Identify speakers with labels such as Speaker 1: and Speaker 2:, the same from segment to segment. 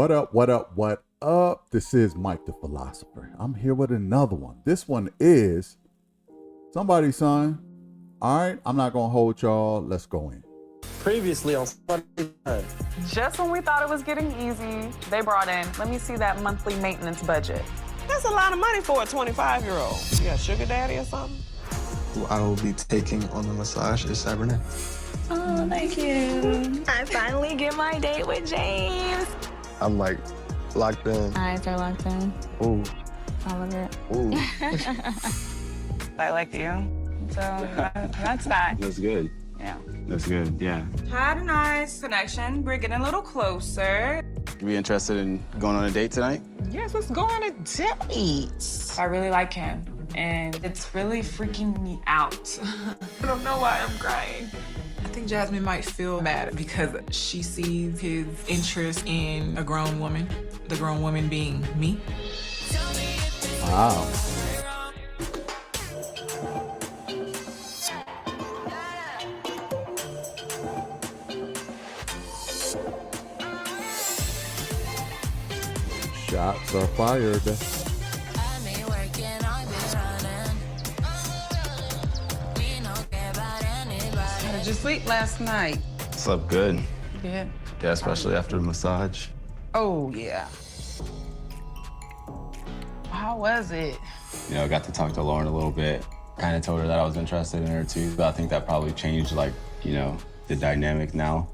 Speaker 1: What up, what up, what up? This is Mike the Philosopher. I'm here with another one. This one is somebody's son. All right, I'm not going to hold y'all. Let's go in.
Speaker 2: Previously on Spotify.
Speaker 3: Just when we thought it was getting easy, they brought in, let me see that monthly maintenance budget.
Speaker 4: That's a lot of money for a 25-year-old. You got a sugar daddy or something?
Speaker 5: Who I will be taking on the massage is Sabrina.
Speaker 6: Oh, thank you. I finally get my date with James.
Speaker 5: I'm like locked in.
Speaker 6: Eyes are locked in.
Speaker 5: Ooh.
Speaker 6: I love it.
Speaker 5: Ooh.
Speaker 3: I like you. So that's that.
Speaker 7: That's good.
Speaker 3: Yeah.
Speaker 7: That's good, yeah.
Speaker 3: Had a nice connection. We're getting a little closer.
Speaker 7: You be interested in going on a date tonight?
Speaker 4: Yes, let's go on a date.
Speaker 3: I really like him, and it's really freaking me out. I don't know why I'm crying.
Speaker 8: I think Jasmine might feel mad because she sees his interest in a grown woman, the grown woman being me.
Speaker 1: Wow. Shots are fired.
Speaker 4: How did you sleep last night?
Speaker 7: Slept good.
Speaker 4: Yeah.
Speaker 7: Yeah, especially after the massage.
Speaker 4: Oh, yeah. How was it?
Speaker 7: You know, I got to talk to Lauren a little bit. Kind of told her that I was interested in her too. But I think that probably changed, like, you know, the dynamic now.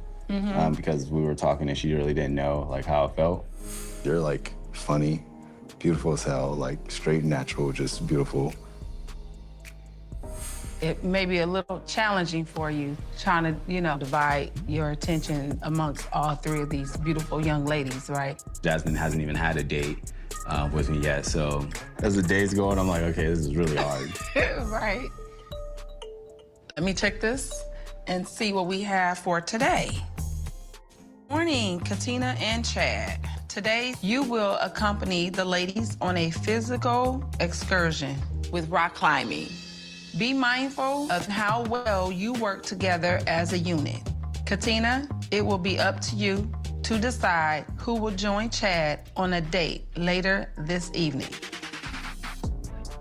Speaker 7: Because we were talking and she really didn't know, like, how it felt.
Speaker 5: You're like funny, beautiful as hell, like straight natural, just beautiful.
Speaker 4: It may be a little challenging for you trying to, you know, divide your attention amongst all three of these beautiful young ladies, right?
Speaker 7: Jasmine hasn't even had a date with me yet. So as the days go on, I'm like, okay, this is really hard.
Speaker 4: Right. Let me check this and see what we have for today. Morning, Katina and Chad. Today, you will accompany the ladies on a physical excursion with rock climbing. Be mindful of how well you work together as a unit. Katina, it will be up to you to decide who will join Chad on a date later this evening.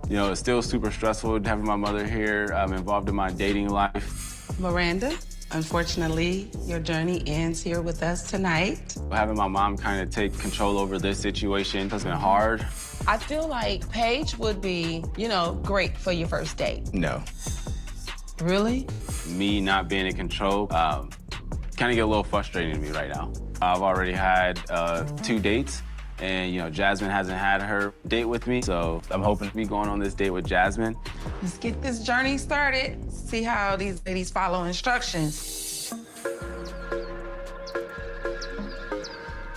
Speaker 7: You know, it's still super stressful having my mother here. I'm involved in my dating life.
Speaker 4: Miranda, unfortunately, your journey ends here with us tonight.
Speaker 7: Having my mom kind of take control over this situation has been hard.
Speaker 4: I feel like Paige would be, you know, great for your first date.
Speaker 7: No.
Speaker 4: Really?
Speaker 7: Me not being in control kind of get a little frustrating to me right now. I've already had 2 dates, and, you know, Jasmine hasn't had her date with me, so I'm hoping to be going on this date with Jasmine.
Speaker 4: Let's get this journey started. See how these ladies follow instructions.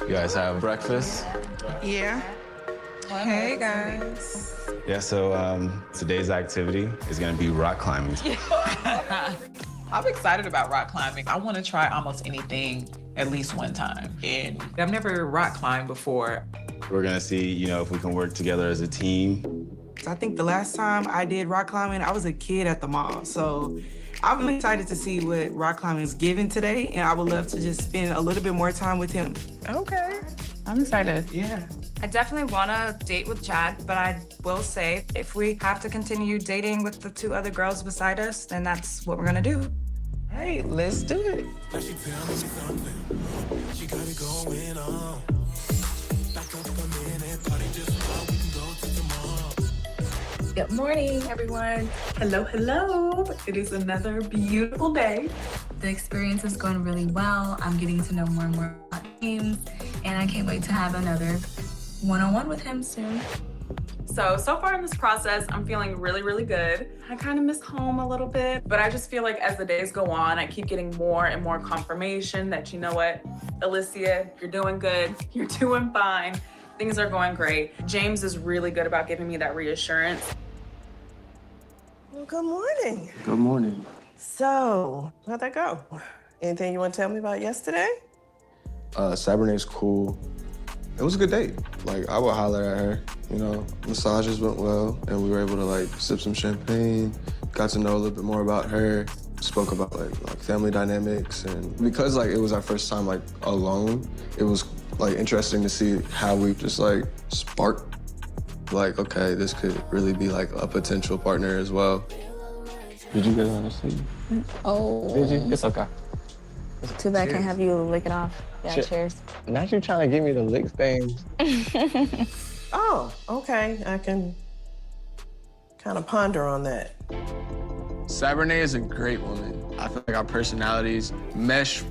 Speaker 7: You guys have breakfast?
Speaker 4: Yeah. Hey, guys.
Speaker 7: Yeah, so today's activity is gonna be rock climbing.
Speaker 8: I'm excited about rock climbing. I want to try almost anything at least one time. And I've never rock climbed before.
Speaker 7: We're gonna see, you know, if we can work together as a team.
Speaker 9: I think the last time I did rock climbing, I was a kid at the mall. So I'm excited to see what rock climbing is giving today, and I would love to just spend a little bit more time with him.
Speaker 4: Okay. I'm excited.
Speaker 9: Yeah.
Speaker 3: I definitely want to date with Chad, but I will say if we have to continue dating with the 2 other girls beside us, then that's what we're gonna do.
Speaker 4: Hey, let's do it.
Speaker 6: Good morning, everyone. Hello, hello. It is another beautiful day. The experience is going really well. I'm getting to know more and more about James, and I can't wait to have another one-on-one with him soon.
Speaker 3: So far in this process, I'm feeling really, really good. I kind of miss home a little bit, but I just feel like as the days go on, I keep getting more and more confirmation that, you know what, Alicia, you're doing good. You're doing fine. Things are going great. James is really good about giving me that reassurance.
Speaker 4: Well, good morning.
Speaker 7: Good morning.
Speaker 4: So, how'd that go? Anything you want to tell me about yesterday?
Speaker 5: Sabrina's cool. It was a good date. Like, I would holler at her, you know. Massages went well, and we were able to, like, sip some champagne, got to know a little bit more about her, spoke about, like family dynamics. And because, like, it was our first time, like, alone, it was like interesting to see how we've just like sparked. Like, okay, this could really be like a potential partner as well. Did you guys want to see?
Speaker 2: Oh.
Speaker 5: Did you? It's okay.
Speaker 2: Too bad I can't have you lick it off. Yeah, cheers.
Speaker 5: Not you trying to give me the lick stains.
Speaker 10: Oh, okay. I can kind of ponder on that.
Speaker 11: Sabrina is a great woman. I feel like our personalities mesh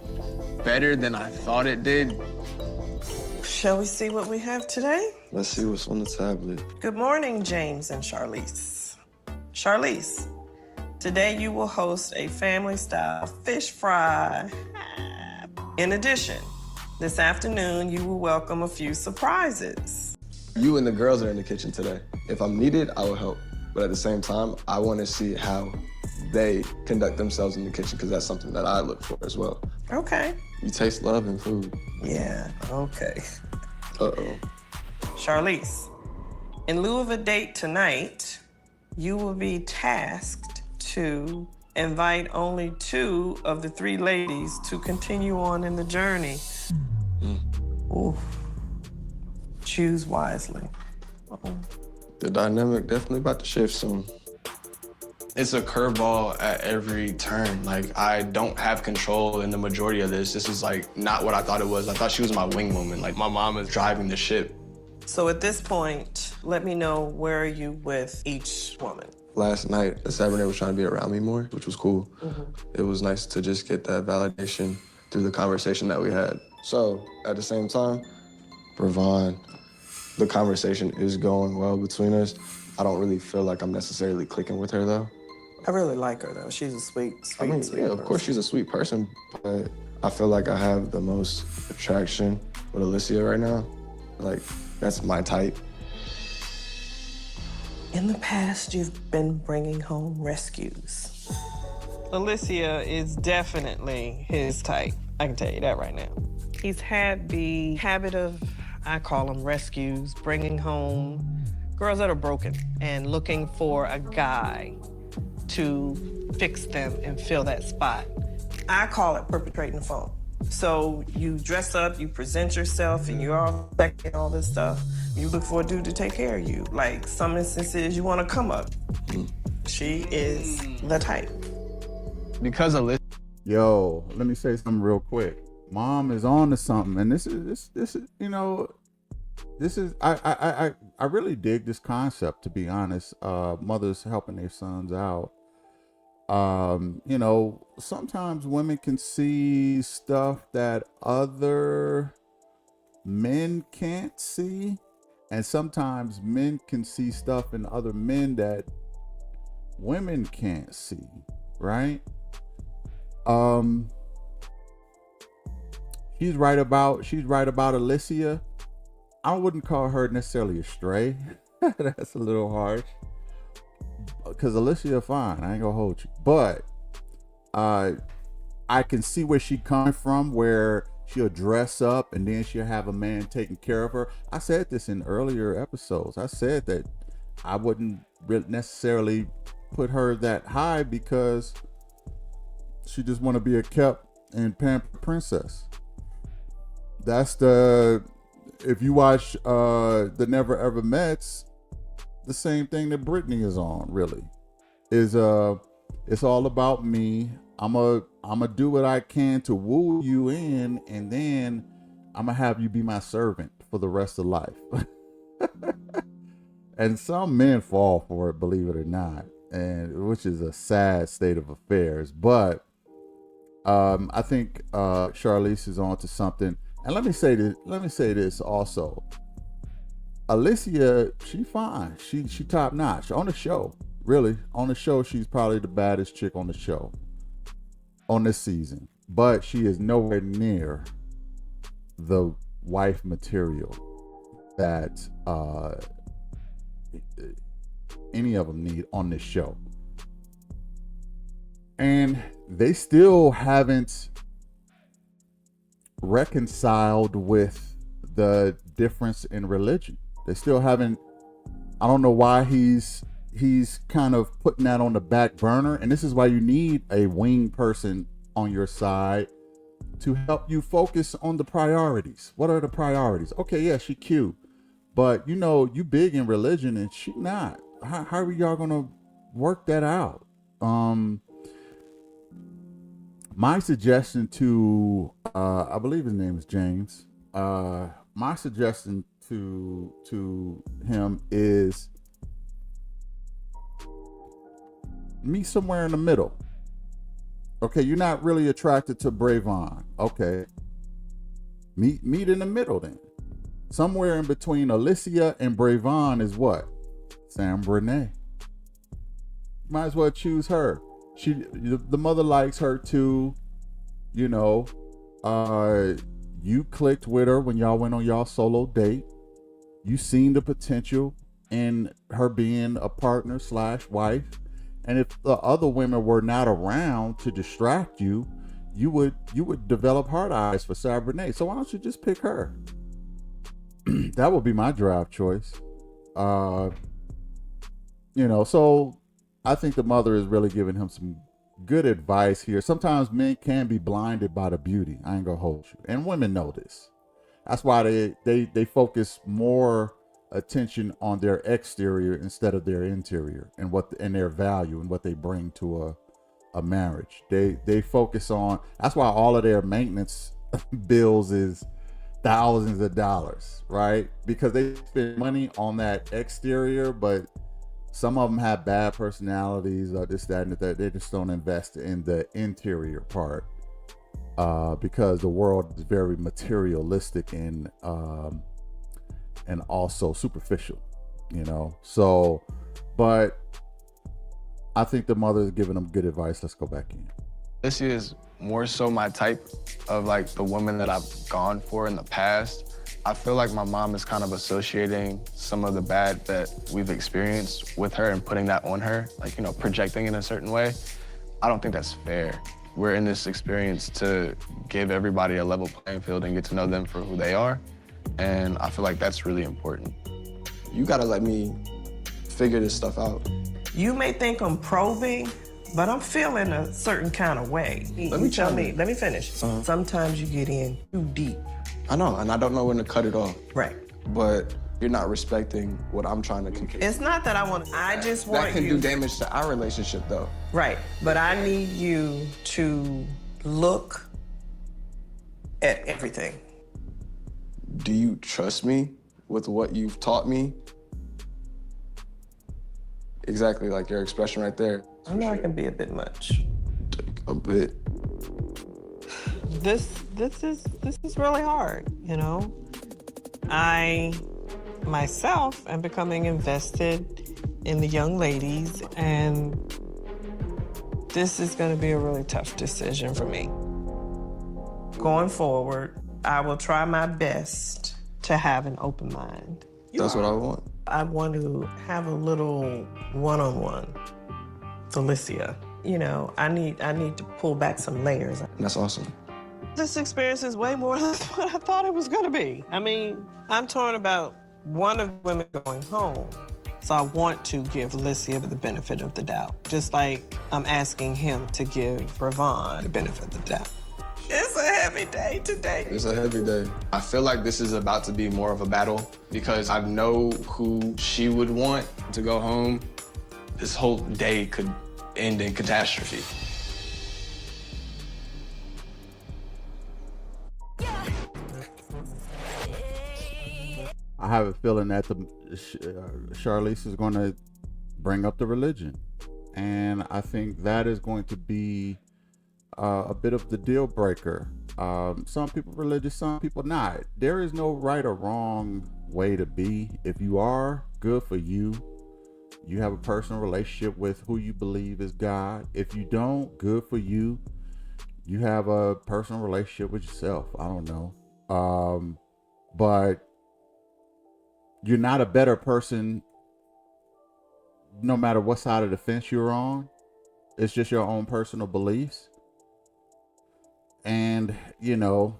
Speaker 11: better than I thought it did.
Speaker 10: Shall we see what we have today?
Speaker 5: Let's see what's on the tablet.
Speaker 10: Good morning, James and Charlize. Charlize, today you will host a family-style fish fry. In addition, this afternoon you will welcome a few surprises.
Speaker 5: You and the girls are in the kitchen today. If I'm needed, I will help. But at the same time, I want to see how they conduct themselves in the kitchen because that's something that I look for as well.
Speaker 10: Okay.
Speaker 5: You taste love in food.
Speaker 10: Yeah, okay.
Speaker 5: Uh-oh.
Speaker 10: Charlize, in lieu of a date tonight, you will be tasked to invite only 2 of the 3 ladies to continue on in the journey. Ooh. Choose wisely.
Speaker 5: The dynamic definitely about to shift soon.
Speaker 11: It's a curveball at every turn. Like, I don't have control in the majority of this. This is like not what I thought it was. I thought she was my wing woman. Like, my mom is driving the ship.
Speaker 10: So at this point, let me know where are you with each woman.
Speaker 5: Last night, Sabrina was trying to be around me more, which was cool. It was nice to just get that validation through the conversation that we had. So at the same time, Ravon, the conversation is going well between us. I don't really feel like I'm necessarily clicking with her though.
Speaker 10: I really like her though. She's a sweet
Speaker 5: Yeah,
Speaker 10: person.
Speaker 5: of course she's a sweet person, but I feel like I have the most attraction with Alicia right now. Like, that's my type.
Speaker 10: In the past, you've been bringing home rescues. Alicia is definitely his type. I can tell you that right now. He's had the habit of, I call them rescues, bringing home girls that are broken and looking for a guy to fix them and fill that spot. I call it perpetrating the phone. So you dress up, you present yourself, and you're all sexy and all this stuff. You look for a dude to take care of you. Like some instances, you want to come up. She is the type.
Speaker 11: Because Alyssa.
Speaker 1: Yo, let me say something real quick. Mom is on to something, and this is you know, this is I really dig this concept, to be honest. Mothers helping their sons out. You know, sometimes women can see stuff that other men can't see, and sometimes men can see stuff in other men that women can't see, right? She's right about Alicia. I wouldn't call her necessarily a stray. That's a little harsh. Because Alicia fine, I ain't gonna hold you. But I can see where she coming from, where she'll dress up and then she'll have a man taking care of her. I said this in earlier episodes. I said that I wouldn't necessarily put her that high because she just want to be a kept and pampered princess. That's if you watch the Never Ever Mets, the same thing that Britney is on, really. Is it's all about me. I'ma do what I can to woo you in, and then I'ma have you be my servant for the rest of life. And some men fall for it, believe it or not, and which is a sad state of affairs. But I think Charlize is on to something. And let me say this also. Alicia, she fine. She top notch on the show. Really, on the show, she's probably the baddest chick on the show on this season. But she is nowhere near the wife material that any of them need on this show. And they still haven't reconciled with the difference in religion. They still haven't. I don't know why he's kind of putting that on the back burner. And this is why you need a wing person on your side to help you focus on the priorities. What are the priorities? Okay, yeah, she cute, but you know, you big in religion and she not. How are y'all gonna work that out? My suggestion to I believe his name is James. My suggestion to him is meet somewhere in the middle. Okay, you're not really attracted to Bravon. Okay, meet in the middle then. Somewhere in between Alicia and Bravon is what? Sam Brene. Might as well choose her. The mother likes her too. You know, you clicked with her when y'all went on y'all solo date. You seen the potential in her being a partner / wife. And if the other women were not around to distract you, you would develop heart eyes for Sabrina. So why don't you just pick her? That would be my draft choice. You know, so I think the mother is really giving him some good advice here. Sometimes men can be blinded by the beauty. I ain't gonna hold you. And women know this. That's why they focus more attention on their exterior instead of their interior and their value and what they bring to a marriage. They focus on, that's why all of their maintenance bills is thousands of dollars, right? Because they spend money on that exterior, but some of them have bad personalities or this, that, and that. They just don't invest in the interior part because the world is very materialistic and also superficial, you know. So, but I think the mother is giving them good advice. Let's go back in.
Speaker 11: This is more so my type of like the woman that I've gone for in the past. I feel like my mom is kind of associating some of the bad that we've experienced with her and putting that on her, like, you know, projecting in a certain way. I don't think that's fair. We're in this experience to give everybody a level playing field and get to know them for who they are. And I feel like that's really important.
Speaker 5: You gotta let me figure this stuff out.
Speaker 10: You may think I'm probing, but I'm feeling a certain kind of way. Let me finish. Sometimes you get in too deep.
Speaker 5: I know, and I don't know when to cut it off.
Speaker 10: Right.
Speaker 5: But you're not respecting what I'm trying to communicate.
Speaker 10: It's not that I just want
Speaker 5: that can do damage to our relationship, though.
Speaker 10: Right, but I need you to look at everything.
Speaker 5: Do you trust me with what you've taught me? Exactly, like your expression right there.
Speaker 10: I know it can be a bit much.
Speaker 5: A bit.
Speaker 10: This is really hard, you know? I myself am becoming invested in the young ladies, and this is gonna be a really tough decision for me. Going forward, I will try my best to have an open mind.
Speaker 5: That's what I want.
Speaker 10: I want to have a little one-on-one with Alicia. You know, I need to pull back some layers.
Speaker 5: That's awesome.
Speaker 10: This experience is way more than what I thought it was gonna be. I mean, I'm torn about one of the women going home. So I want to give Alicia the benefit of the doubt, just like I'm asking him to give Bravon the benefit of the doubt. It's a heavy day today.
Speaker 5: It's a heavy day.
Speaker 11: I feel like this is about to be more of a battle because I know who she would want to go home. This whole day could end in catastrophe.
Speaker 1: I have a feeling that Charlize is going to bring up the religion, and I think that is going to be a bit of the deal breaker. Some people religious, some people not. There is no right or wrong way to be. If you are, good for you. You have a personal relationship with who you believe is God. If you don't, good for you. You have a personal relationship with yourself. I don't know. But you're not a better person no matter what side of the fence you're on. It's just your own personal beliefs. And, you know,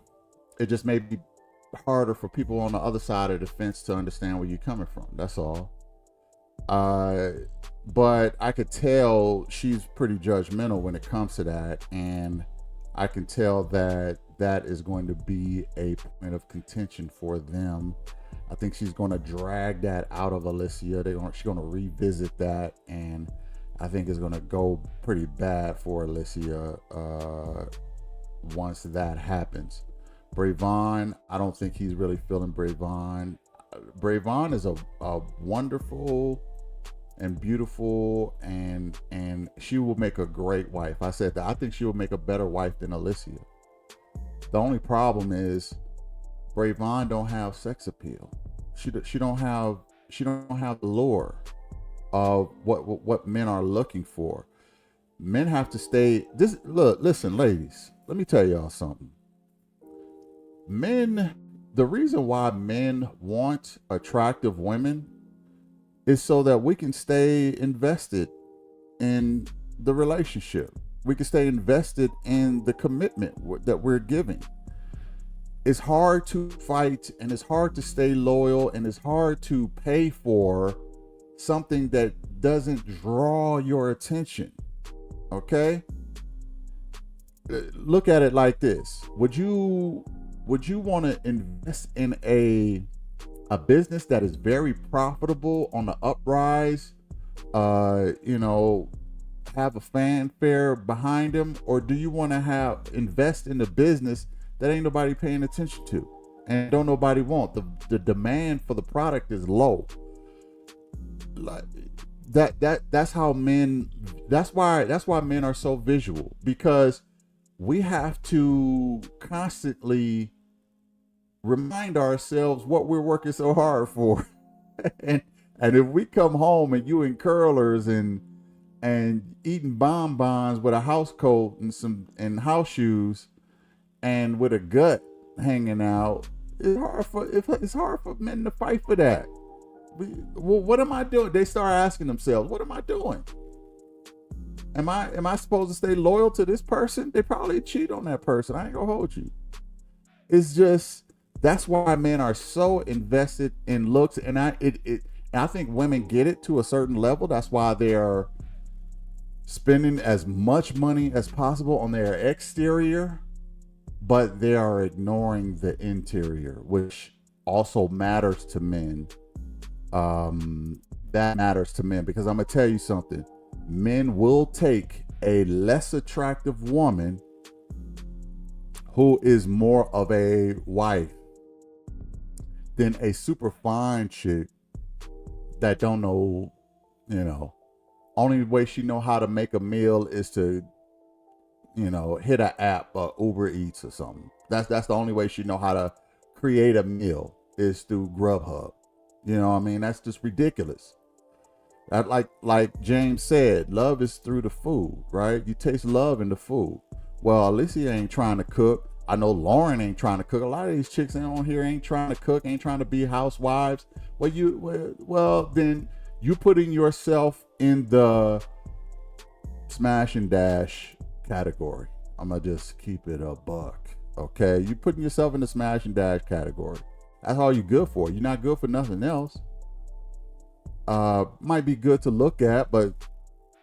Speaker 1: it just may be harder for people on the other side of the fence to understand where you're coming from. That's all. But I could tell she's pretty judgmental when it comes to that. And I can tell that that is going to be a point of contention for them. I think she's going to drag that out of Alicia. She's going to revisit that, and I think it's going to go pretty bad for Alicia once that happens. Bravon, I don't think he's really feeling Bravon. Bravon is a wonderful and beautiful, and she will make a great wife. I said that I think she will make a better wife than Alicia. The only problem is Bravon don't have sex appeal. She don't have the lure of what men are looking for. Men have to stay. Listen, ladies. Let me tell y'all something. Men, the reason why men want attractive women is so that we can stay invested in the relationship. We can stay invested in the commitment that we're giving. It's hard to fight, and it's hard to stay loyal, and it's hard to pay for something that doesn't draw your attention. Okay? Look at it like this. Would you want to invest in a business that is very profitable on the uprise, have a fanfare behind them, or do you want to invest in a business that ain't nobody paying attention to and don't nobody want? The demand for the product is low. Like that's how men. That's why men are so visual, because we have to constantly remind ourselves what we're working so hard for. and if we come home and you in curlers and eating bonbons with a house coat and house shoes and with a gut hanging out, it's hard for men to fight for that. Well, what am I doing? They start asking themselves, what am I doing? Am I supposed to stay loyal to this person? They probably cheat on that person. I ain't gonna hold you. It's just, that's why men are so invested in looks, and I think women get it to a certain level. That's why they are spending as much money as possible on their exterior, but they are ignoring the interior, which also matters to men. That matters to men, because I'm gonna tell you something. Men will take a less attractive woman who is more of a wife than a super fine chick that don't know, only way she know how to make a meal is to, hit an app or Uber Eats or something. That's the only way she know how to create a meal is through Grubhub. You know what I mean? That's just ridiculous. That, like James said, love is through the food, right? You taste love in the food. Well, Alicia ain't trying to cook. I know Lauren ain't trying to cook. A lot of these chicks on here ain't trying to cook, ain't trying to be housewives. Well, then you putting yourself in the smash and dash category. I'm gonna just keep it a buck, okay? You putting yourself in the smash and dash category. That's all you're good for. You're not good for nothing else. Might be good to look at, but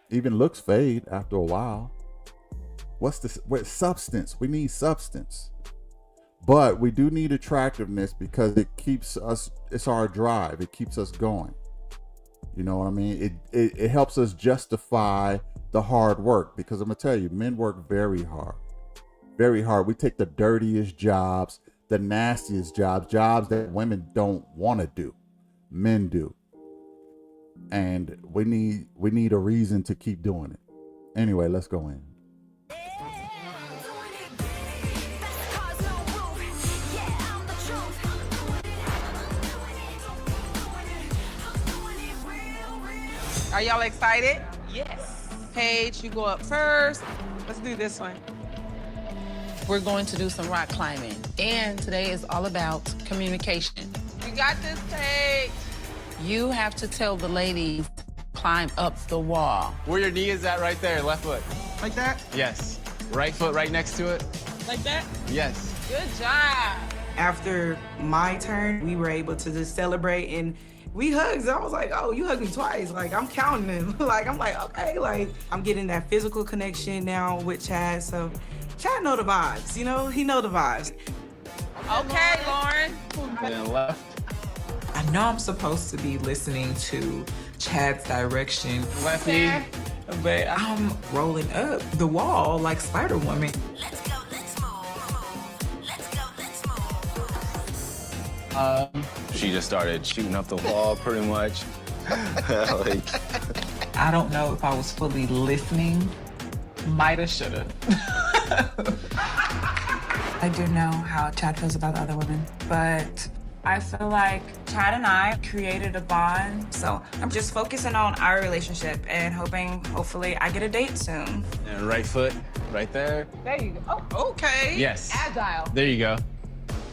Speaker 1: even looks fade after a while. What's substance? We need substance. But we do need attractiveness, because it keeps us, it's our drive. It keeps us going. You know what I mean? It helps us justify the hard work, because I'm gonna tell you, men work very hard. Very hard. We take the dirtiest jobs, the nastiest jobs that women don't want to do. Men do. And we need a reason to keep doing it. Anyway, let's go in.
Speaker 4: Are y'all excited? Yes. Paige, you go up first. Let's do this one. We're going to do some rock climbing. And today is all about communication. You got this, Paige. You have to tell the ladies, climb up the wall.
Speaker 7: Where your knee is at right there, left foot.
Speaker 9: Like that?
Speaker 7: Yes. Right foot right next to it.
Speaker 4: Like that?
Speaker 7: Yes.
Speaker 4: Good job.
Speaker 9: After my turn, we were able to just celebrate, and we hugged. I was like, oh, you hugged me twice. Like, I'm counting them. I'm like, okay, like, I'm getting that physical connection now with Chad. So Chad know the vibes, you know? He know the vibes.
Speaker 4: Okay, Lauren.
Speaker 11: And left.
Speaker 8: I know I'm supposed to be listening to Chad's direction,
Speaker 11: Lefty.
Speaker 8: but I'm rolling up the wall like Spider-Woman.
Speaker 12: Let's go, let's move. Let's go, let's move.
Speaker 7: She just started shooting up the wall pretty much. Like,
Speaker 8: I don't know if I was fully listening. Mighta, shoulda.
Speaker 13: I do know how Chad feels about the other women, but I feel like Chad and I created a bond. So I'm just focusing on our relationship and hopefully I get a date soon.
Speaker 11: And right foot, right there.
Speaker 4: There you go. Oh, okay.
Speaker 11: Yes.
Speaker 4: Agile.
Speaker 11: There you go.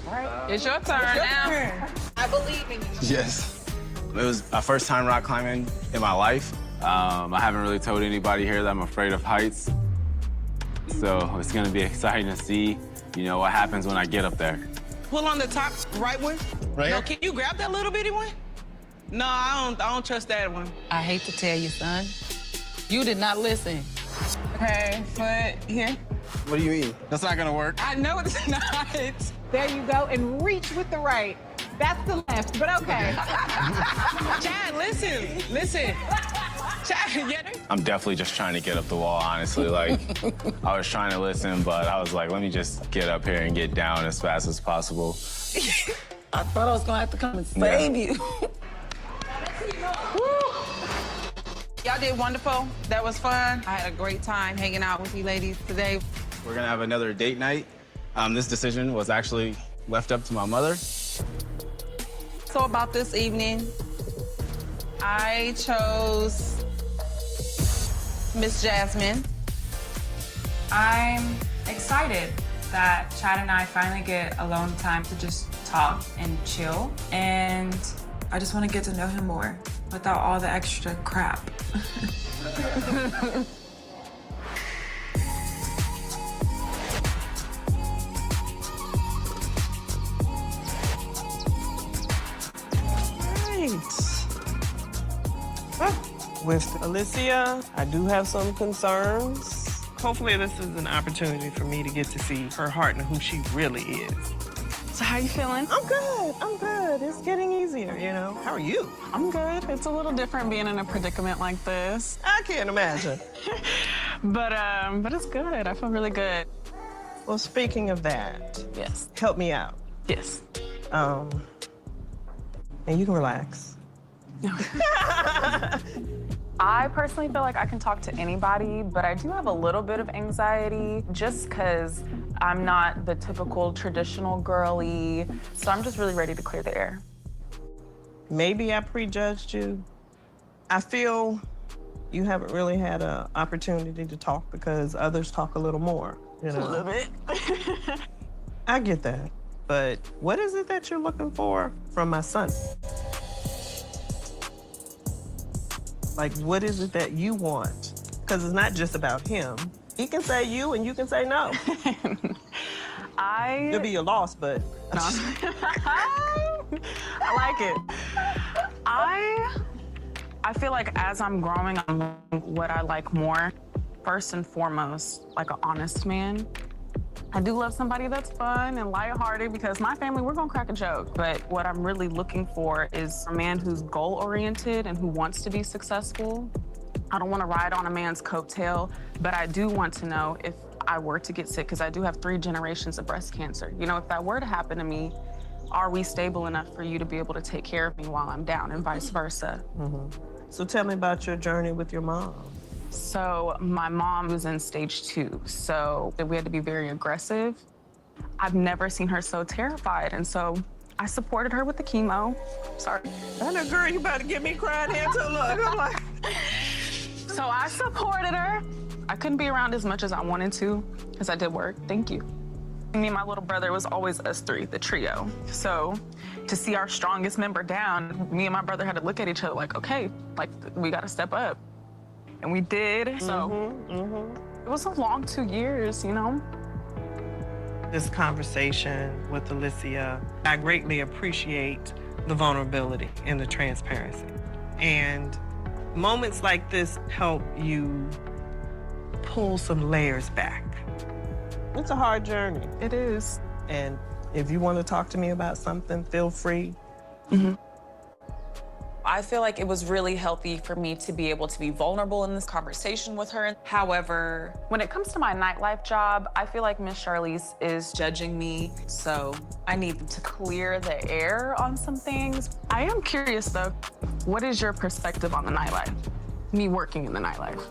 Speaker 4: All right. It's your turn now. I believe in you.
Speaker 7: yes. It was my first time rock climbing in my life. I haven't really told anybody here that I'm afraid of heights. So it's gonna be exciting to see, you know, what happens when I get up there.
Speaker 10: Pull on the top right one.
Speaker 11: Right
Speaker 10: No,
Speaker 11: here?
Speaker 10: can you grab that little bitty one? No, I don't trust that one.
Speaker 4: I hate to tell you, son. You did not listen. Okay, foot here.
Speaker 11: What do you mean? That's not gonna work.
Speaker 4: I know it's not. There you go, and reach with the right. That's the left, but okay.
Speaker 10: Chad, listen. Chad, get it?
Speaker 7: I'm definitely just trying to get up the wall, honestly. Like, I was trying to listen, but I was like, let me just get up here and get down as fast as possible.
Speaker 4: I thought I was gonna have to come and save you. Y'all did wonderful. That was fun. I had a great time hanging out with you ladies today.
Speaker 7: We're gonna have another date night. This decision was actually left up to my mother.
Speaker 4: So about this evening, I chose Miss Jasmine.
Speaker 13: I'm excited that Chad and I finally get alone time to just talk and chill. And I just want to get to know him more without all the extra crap.
Speaker 10: With Alicia, I do have some concerns. Hopefully this is an opportunity for me to get to see her heart and who she really is.
Speaker 13: So how you feeling?
Speaker 10: I'm good. It's getting easier, you know. How are you?
Speaker 14: I'm good. It's a little different being in a predicament like this.
Speaker 10: I can't imagine.
Speaker 14: But it's good. I feel really good.
Speaker 10: Well, speaking of that,
Speaker 14: Yes.
Speaker 10: help me out.
Speaker 14: Yes.
Speaker 10: And you can relax.
Speaker 14: I personally feel like I can talk to anybody, but I do have a little bit of anxiety just because I'm not the typical traditional girly. So I'm just really ready to clear the air.
Speaker 10: Maybe I prejudged you. I feel you haven't really had an opportunity to talk because others talk a little more, you know?
Speaker 14: A little bit.
Speaker 10: I get that. But what is it that you're looking for from my son? Like, what is it that you want? Because it's not just about him. He can say you and you can say no. It'll be your loss, but...
Speaker 14: No. I like it. I feel like as I'm growing, I'm learning what I like more. First and foremost, like an honest man. I do love somebody that's fun and lighthearted because my family, we're gonna crack a joke. But what I'm really looking for is a man who's goal-oriented and who wants to be successful. I don't wanna ride on a man's coattail, but I do want to know if I were to get sick, because I do have 3 generations of breast cancer. You know, if that were to happen to me, are we stable enough for you to be able to take care of me while I'm down and vice versa?
Speaker 10: Mm-hmm. So tell me about your journey with your mom.
Speaker 14: So my mom was in stage 2, so we had to be very aggressive. I've never seen her so terrified, and so I supported her with the chemo. Sorry.
Speaker 10: I know, girl, you about to get me crying here too. Look, I'm like...
Speaker 14: So I supported her. I couldn't be around as much as I wanted to, because I did work. Thank you. Me and my little brother, it was always us 3, the trio. So to see our strongest member down, me and my brother had to look at each other like, okay, like we got to step up. And we did, so it was a long 2 years, you know?
Speaker 10: This conversation with Alicia, I greatly appreciate the vulnerability and the transparency. And moments like this help you pull some layers back It's a hard journey.
Speaker 14: It is.
Speaker 10: And if you want to talk to me about something, feel free.
Speaker 3: I feel like it was really healthy for me to be able to be vulnerable in this conversation with her. However, when it comes to my nightlife job, I feel like Miss Charlize is judging me, so I need to clear the air on some things.
Speaker 14: I am curious though, what is your perspective on the nightlife? Me working in the nightlife.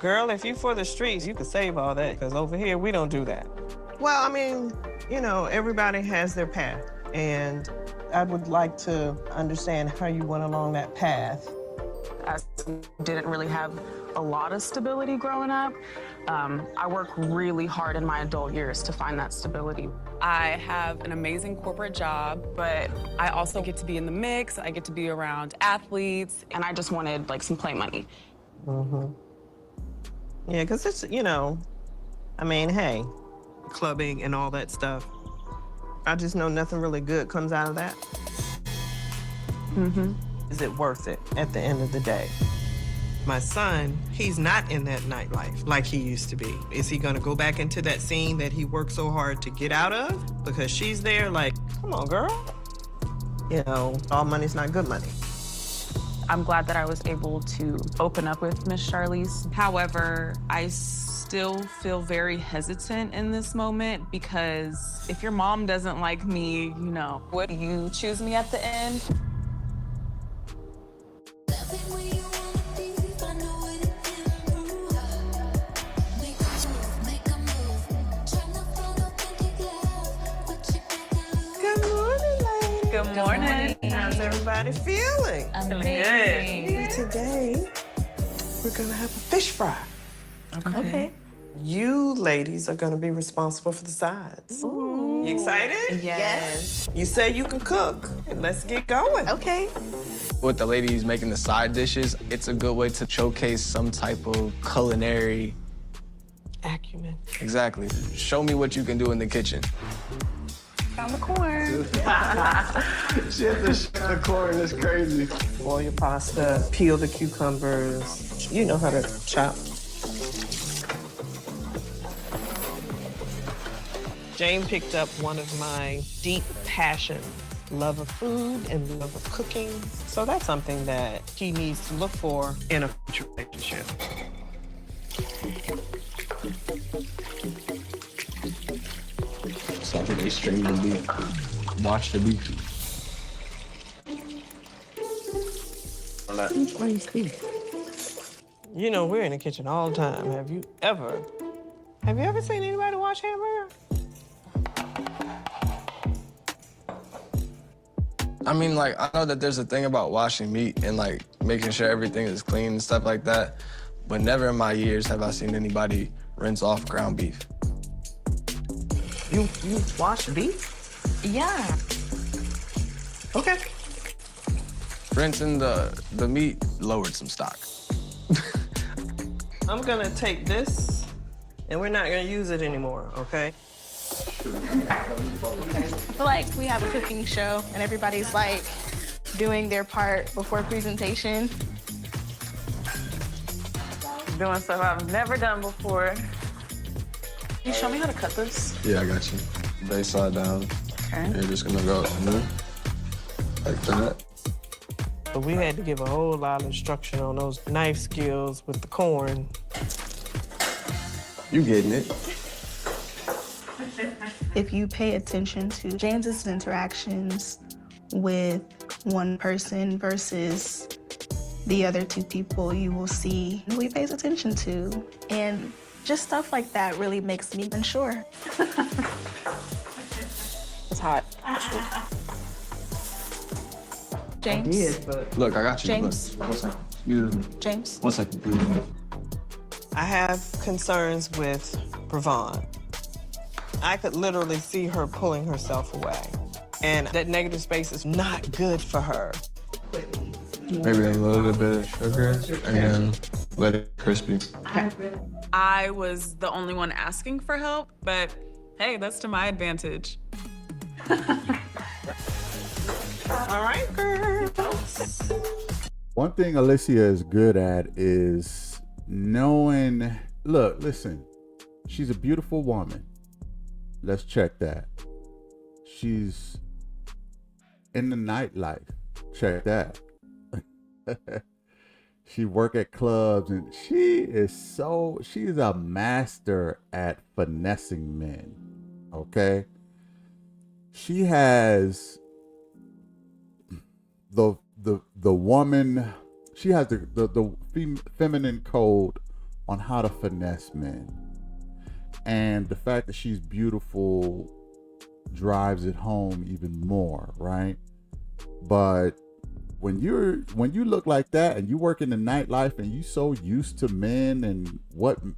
Speaker 10: Girl, if you for the streets, you can save all that, because over here, we don't do that. Well, I mean, you know, everybody has their path, and I would like to understand how you went along that path.
Speaker 14: I didn't really have a lot of stability growing up. I worked really hard in my adult years to find that stability.
Speaker 3: I have an amazing corporate job, but I also get to be in the mix. I get to be around athletes.
Speaker 14: And I just wanted like some play money.
Speaker 10: Yeah, because it's, you know, I mean, hey, clubbing and all that stuff. I just know nothing really good comes out of that. Is it worth it at the end of the day? My son, he's not in that nightlife like he used to be. Is he gonna go back into that scene that he worked so hard to get out of? Because she's there like, come on, girl. You know, all money's not good money.
Speaker 14: I'm glad that I was able to open up with Miss Charlize.
Speaker 3: However, I still feel very hesitant in this moment because if your mom doesn't like me, you know, would you choose me at the end? Good morning.
Speaker 10: How's everybody feeling?
Speaker 3: I'm good.
Speaker 10: Today, we're gonna have a fish fry.
Speaker 3: Okay.
Speaker 10: You ladies are gonna be responsible for the sides. You excited?
Speaker 3: Yes.
Speaker 10: You say you can cook. Let's get going.
Speaker 2: Okay.
Speaker 11: With the ladies making the side dishes, it's a good way to showcase some type of culinary
Speaker 10: acumen.
Speaker 11: Exactly. Show me what you can do in the kitchen.
Speaker 2: Found the corn.
Speaker 11: She had to shut the corn, that's crazy.
Speaker 10: Boil your pasta, peel the cucumbers. You know how to chop. Jane picked up one of my deep passions, love of food and love of cooking. So that's something that he needs to look for in a future relationship.
Speaker 11: Saturday stream the beef. Watch the beef.
Speaker 10: You know, we're in the kitchen all the time. Have you ever seen anybody wash hamburger?
Speaker 11: I mean, like, I know that there's a thing about washing meat and, like, making sure everything is clean and stuff like that, but never in my years have I seen anybody rinse off ground beef.
Speaker 10: You wash beef?
Speaker 2: Yeah.
Speaker 10: Okay.
Speaker 11: Rinsing the meat lowered some stock.
Speaker 10: I'm gonna take this, and we're not gonna use it anymore, okay?
Speaker 2: I feel like we have a cooking show and everybody's like doing their part before presentation.
Speaker 3: Doing stuff I've never done before. Can you show me how to cut this?
Speaker 11: Yeah, I got you. Base side down.
Speaker 3: Okay.
Speaker 11: You're just gonna go like that.
Speaker 10: But we had to give a whole lot of instruction on those knife skills with the corn.
Speaker 11: You getting it.
Speaker 2: If you pay attention to James's interactions with one person versus the other two people, you will see who he pays attention to. And just stuff like that really makes me unsure.
Speaker 3: It's hot.
Speaker 2: James?
Speaker 11: Look, I got you.
Speaker 2: James.
Speaker 11: Look. 1 second. Excuse me.
Speaker 2: James?
Speaker 11: 1 second, please.
Speaker 10: I have concerns with Bravon. I could literally see her pulling herself away. And that negative space is not good for her.
Speaker 11: Maybe a little bit of sugar and then let it crispy.
Speaker 3: I was the only one asking for help, but hey, that's to my advantage.
Speaker 10: All right, girls.
Speaker 1: One thing Alicia is good at is knowing, look, listen, She's a beautiful woman. Let's check that. She's in the nightlife. Check that. She work at clubs and she's a master at finessing men. Okay? She has the woman, she has the feminine code on how to finesse men. And the fact that she's beautiful drives it home even more, right? But when you look like that and you work in the nightlife and you so used to men and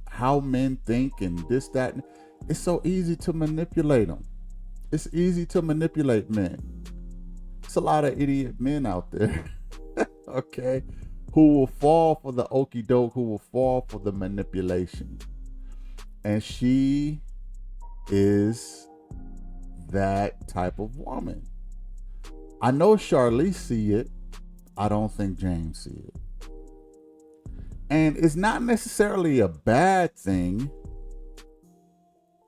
Speaker 1: how men think and this, that, it's so easy to manipulate them. It's easy to manipulate men. It's a lot of idiot men out there, okay, who will fall for the okie doke, who will fall for the manipulation. And she is that type of woman. I know Charlize see it. I don't think James see it. And it's not necessarily a bad thing,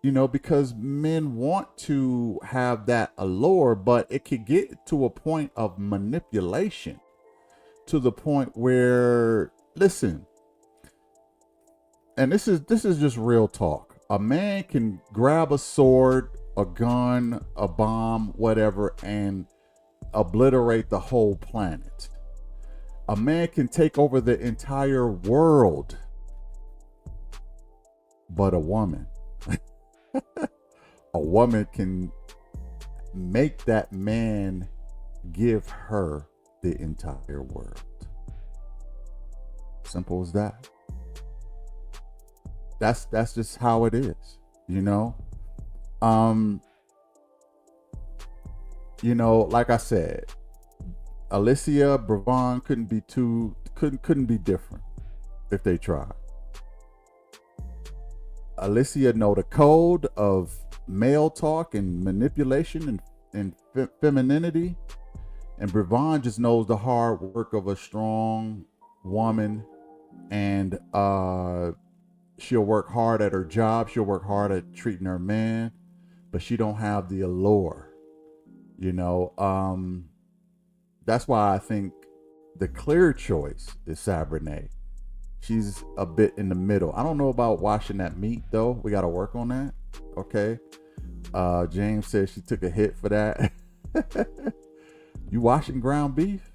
Speaker 1: because men want to have that allure, but it could get to a point of manipulation, to the point where, listen, and this is just real talk. A man can grab a sword, a gun, a bomb, whatever, and obliterate the whole planet. A man can take over the entire world. But a woman, a woman can make that man give her the entire world. Simple as that. That's just how it is, like I said, Alicia, Brevon couldn't be different if they tried. Alicia know the code of male talk and manipulation and femininity, and Brevon just knows the hard work of a strong woman, and she'll work hard at her job. She'll work hard at treating her man, but she don't have the allure. That's why I think the clear choice is Sabrinae. She's a bit in the middle. I don't know about washing that meat though. We got to work on that. Okay. James says she took a hit for that. You washing ground beef?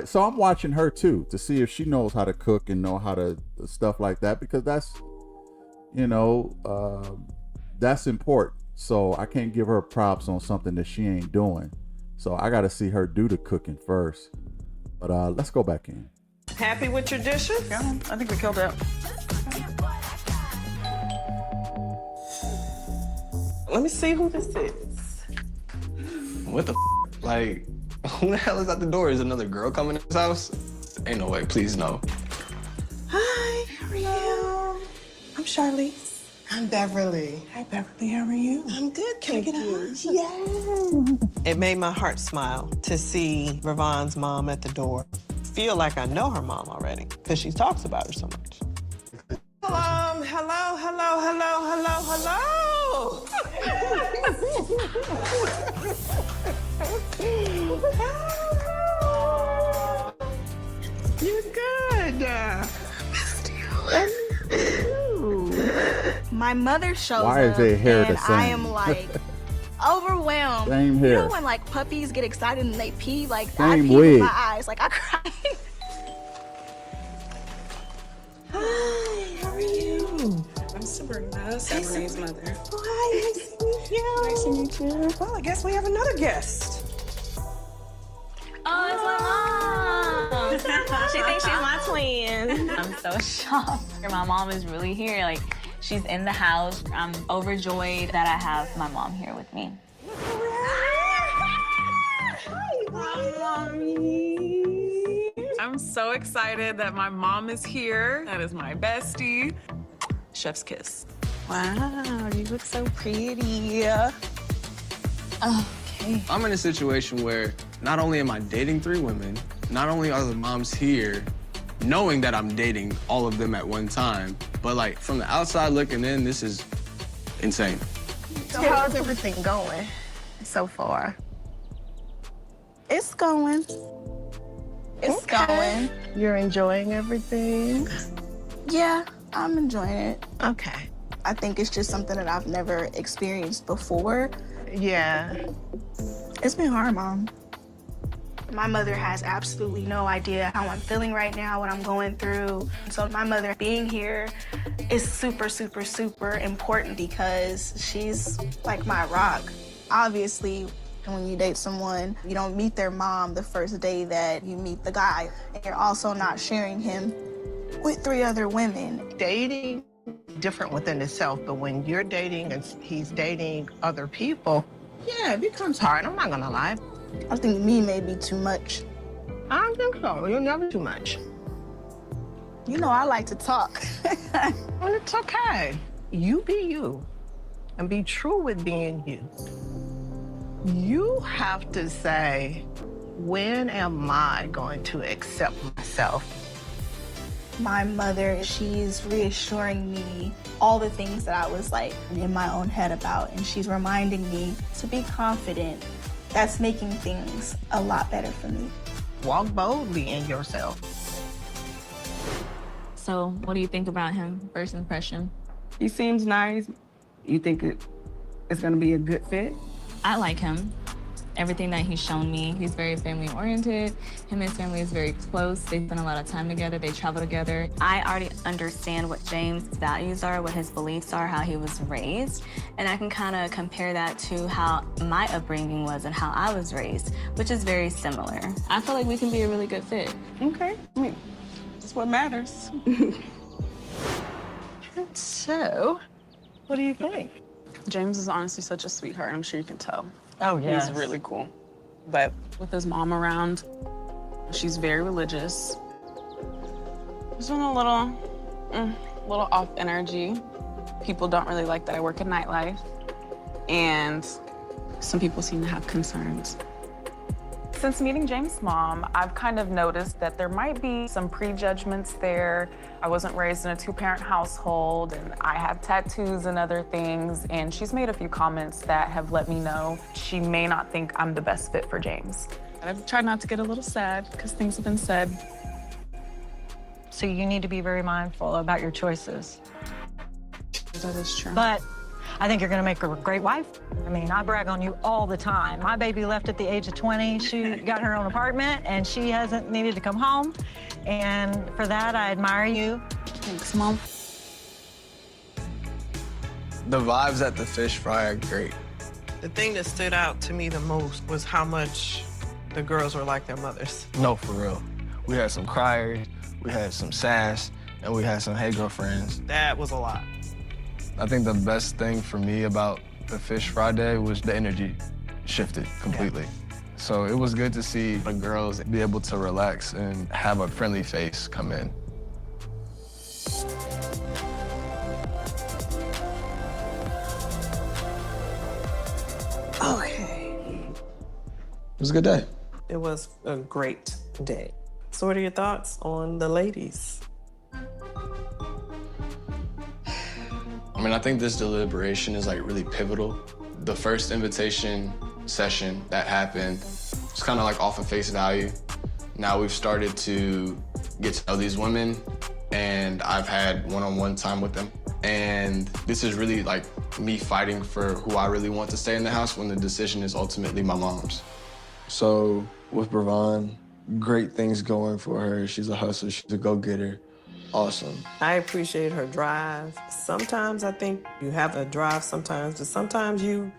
Speaker 1: So I'm watching her too to see if she knows how to cook and know how to stuff like that, because that's important. So I can't give her props on something that she ain't doing. So I got to see her do the cooking first. But let's go back in.
Speaker 10: Happy with your dishes?
Speaker 14: Yeah, I think we killed it.
Speaker 10: Let me see who this is.
Speaker 11: What the Like, who the hell is at the door? Is another girl coming in this house? Ain't no way, please no.
Speaker 10: Hi, how are you? I'm Charlize. I'm Beverly. Hi, Beverly, how are you? I'm good, thank you. Yeah. It made my heart smile to see Ravon's mom at the door. Feel like I know her mom already, because she talks about her so much. Hello, hello, hello, hello, hello, hello. You're good.
Speaker 2: My mother shows
Speaker 1: Why is
Speaker 2: up
Speaker 1: their hair the
Speaker 2: and
Speaker 1: same?
Speaker 2: I am like overwhelmed.
Speaker 1: Same hair.
Speaker 2: You know when like puppies get excited and they pee? Like I
Speaker 1: Same
Speaker 2: pee with
Speaker 1: wig.
Speaker 2: my eyes. Like I cry.
Speaker 10: Hi, how are you?
Speaker 13: I'm Sabrina, Sabrina's mother.
Speaker 10: Oh, hi, nice to meet you. Nice to meet you. Well, I guess we have another guest.
Speaker 15: Oh, it's my mom. She thinks she's my twin. I'm so shocked. My mom is really here. Like, she's in the house. I'm overjoyed that I have my mom here with me.
Speaker 10: Hi, Mommy.
Speaker 3: I'm so excited that my mom is here. That is my bestie. Chef's kiss.
Speaker 15: Wow, you look so pretty. Okay.
Speaker 11: I'm in a situation where not only am I dating 3 women, not only are the moms here,
Speaker 5: knowing that I'm dating all of them at one time. But like from the outside looking in, this is insane.
Speaker 16: So how's everything going so far? It's going. It's going.
Speaker 10: You're enjoying everything?
Speaker 2: Yeah, I'm enjoying it.
Speaker 10: Okay.
Speaker 2: I think it's just something that I've never experienced before.
Speaker 10: Yeah.
Speaker 2: It's been hard, Mom. My mother has absolutely no idea how I'm feeling right now, what I'm going through. So my mother being here is super, super, super important because she's like my rock. Obviously, when you date someone, you don't meet their mom the first day that you meet the guy. And you're also not sharing him with 3 other women.
Speaker 10: Dating different within itself, but when you're dating and he's dating other people, yeah, it becomes hard. I'm not gonna lie.
Speaker 2: I think me may be too much.
Speaker 10: I don't think so. You're never too much.
Speaker 2: You know, I like to talk.
Speaker 10: Well, it's okay. You be you and be true with being you. You have to say, when am I going to accept myself?
Speaker 2: My mother, she's reassuring me all the things that I was like in my own head about, and she's reminding me to be confident. That's making things a lot better for me.
Speaker 10: Walk boldly in yourself.
Speaker 15: So, what do you think about him, first impression?
Speaker 17: He seems nice. You think it's gonna be a good fit?
Speaker 15: I like him. Everything that he's shown me, he's very family oriented. Him and his family is very close. They spend a lot of time together. They travel together. I already understand what James' values are, what his beliefs are, how he was raised. And I can kind of compare that to how my upbringing was and how I was raised, which is very similar. I feel like we can be a really good fit.
Speaker 17: Okay, I mean, that's what matters.
Speaker 10: So, what do you think?
Speaker 14: James is honestly such a sweetheart. I'm sure you can tell.
Speaker 10: Oh, yes.
Speaker 14: He's really cool. But with his mom around, she's very religious. There's been a little off energy. People don't really like that I work in nightlife. And some people seem to have concerns. Since meeting James' mom, I've kind of noticed that there might be some prejudgments there. I wasn't raised in a 2-parent household, and I have tattoos and other things, and she's made a few comments that have let me know she may not think I'm the best fit for James. I've tried not to get a little sad because things have been said.
Speaker 18: So you need to be very mindful about your choices.
Speaker 14: That is true.
Speaker 18: But I think you're gonna make her a great wife. I mean, I brag on you all the time. My baby left at the age of 20. She got her own apartment and she hasn't needed to come home. And for that, I admire you.
Speaker 14: Thanks, Mom.
Speaker 5: The vibes at the fish fry are great.
Speaker 9: The thing that stood out to me the most was how much the girls were like their mothers.
Speaker 5: No, for real. We had some criers, we had some sass, and we had some hey girlfriends.
Speaker 9: That was a lot.
Speaker 5: I think the best thing for me about the Fish Friday was the energy shifted completely. Yeah. So it was good to see the girls be able to relax and have a friendly face come in.
Speaker 9: Okay.
Speaker 5: It was a good day.
Speaker 9: It was a great day. So what are your thoughts on the ladies?
Speaker 5: I mean, I think this deliberation is like really pivotal. The first invitation session that happened was kind of like off of face value. Now we've started to get to know these women, and I've had one-on-one time with them. And this is really like me fighting for who I really want to stay in the house when the decision is ultimately my mom's. So with Bravon, great things going for her. She's a hustler, she's a go-getter. Awesome.
Speaker 9: I appreciate her drive. Sometimes I think you have a drive sometimes, but sometimes you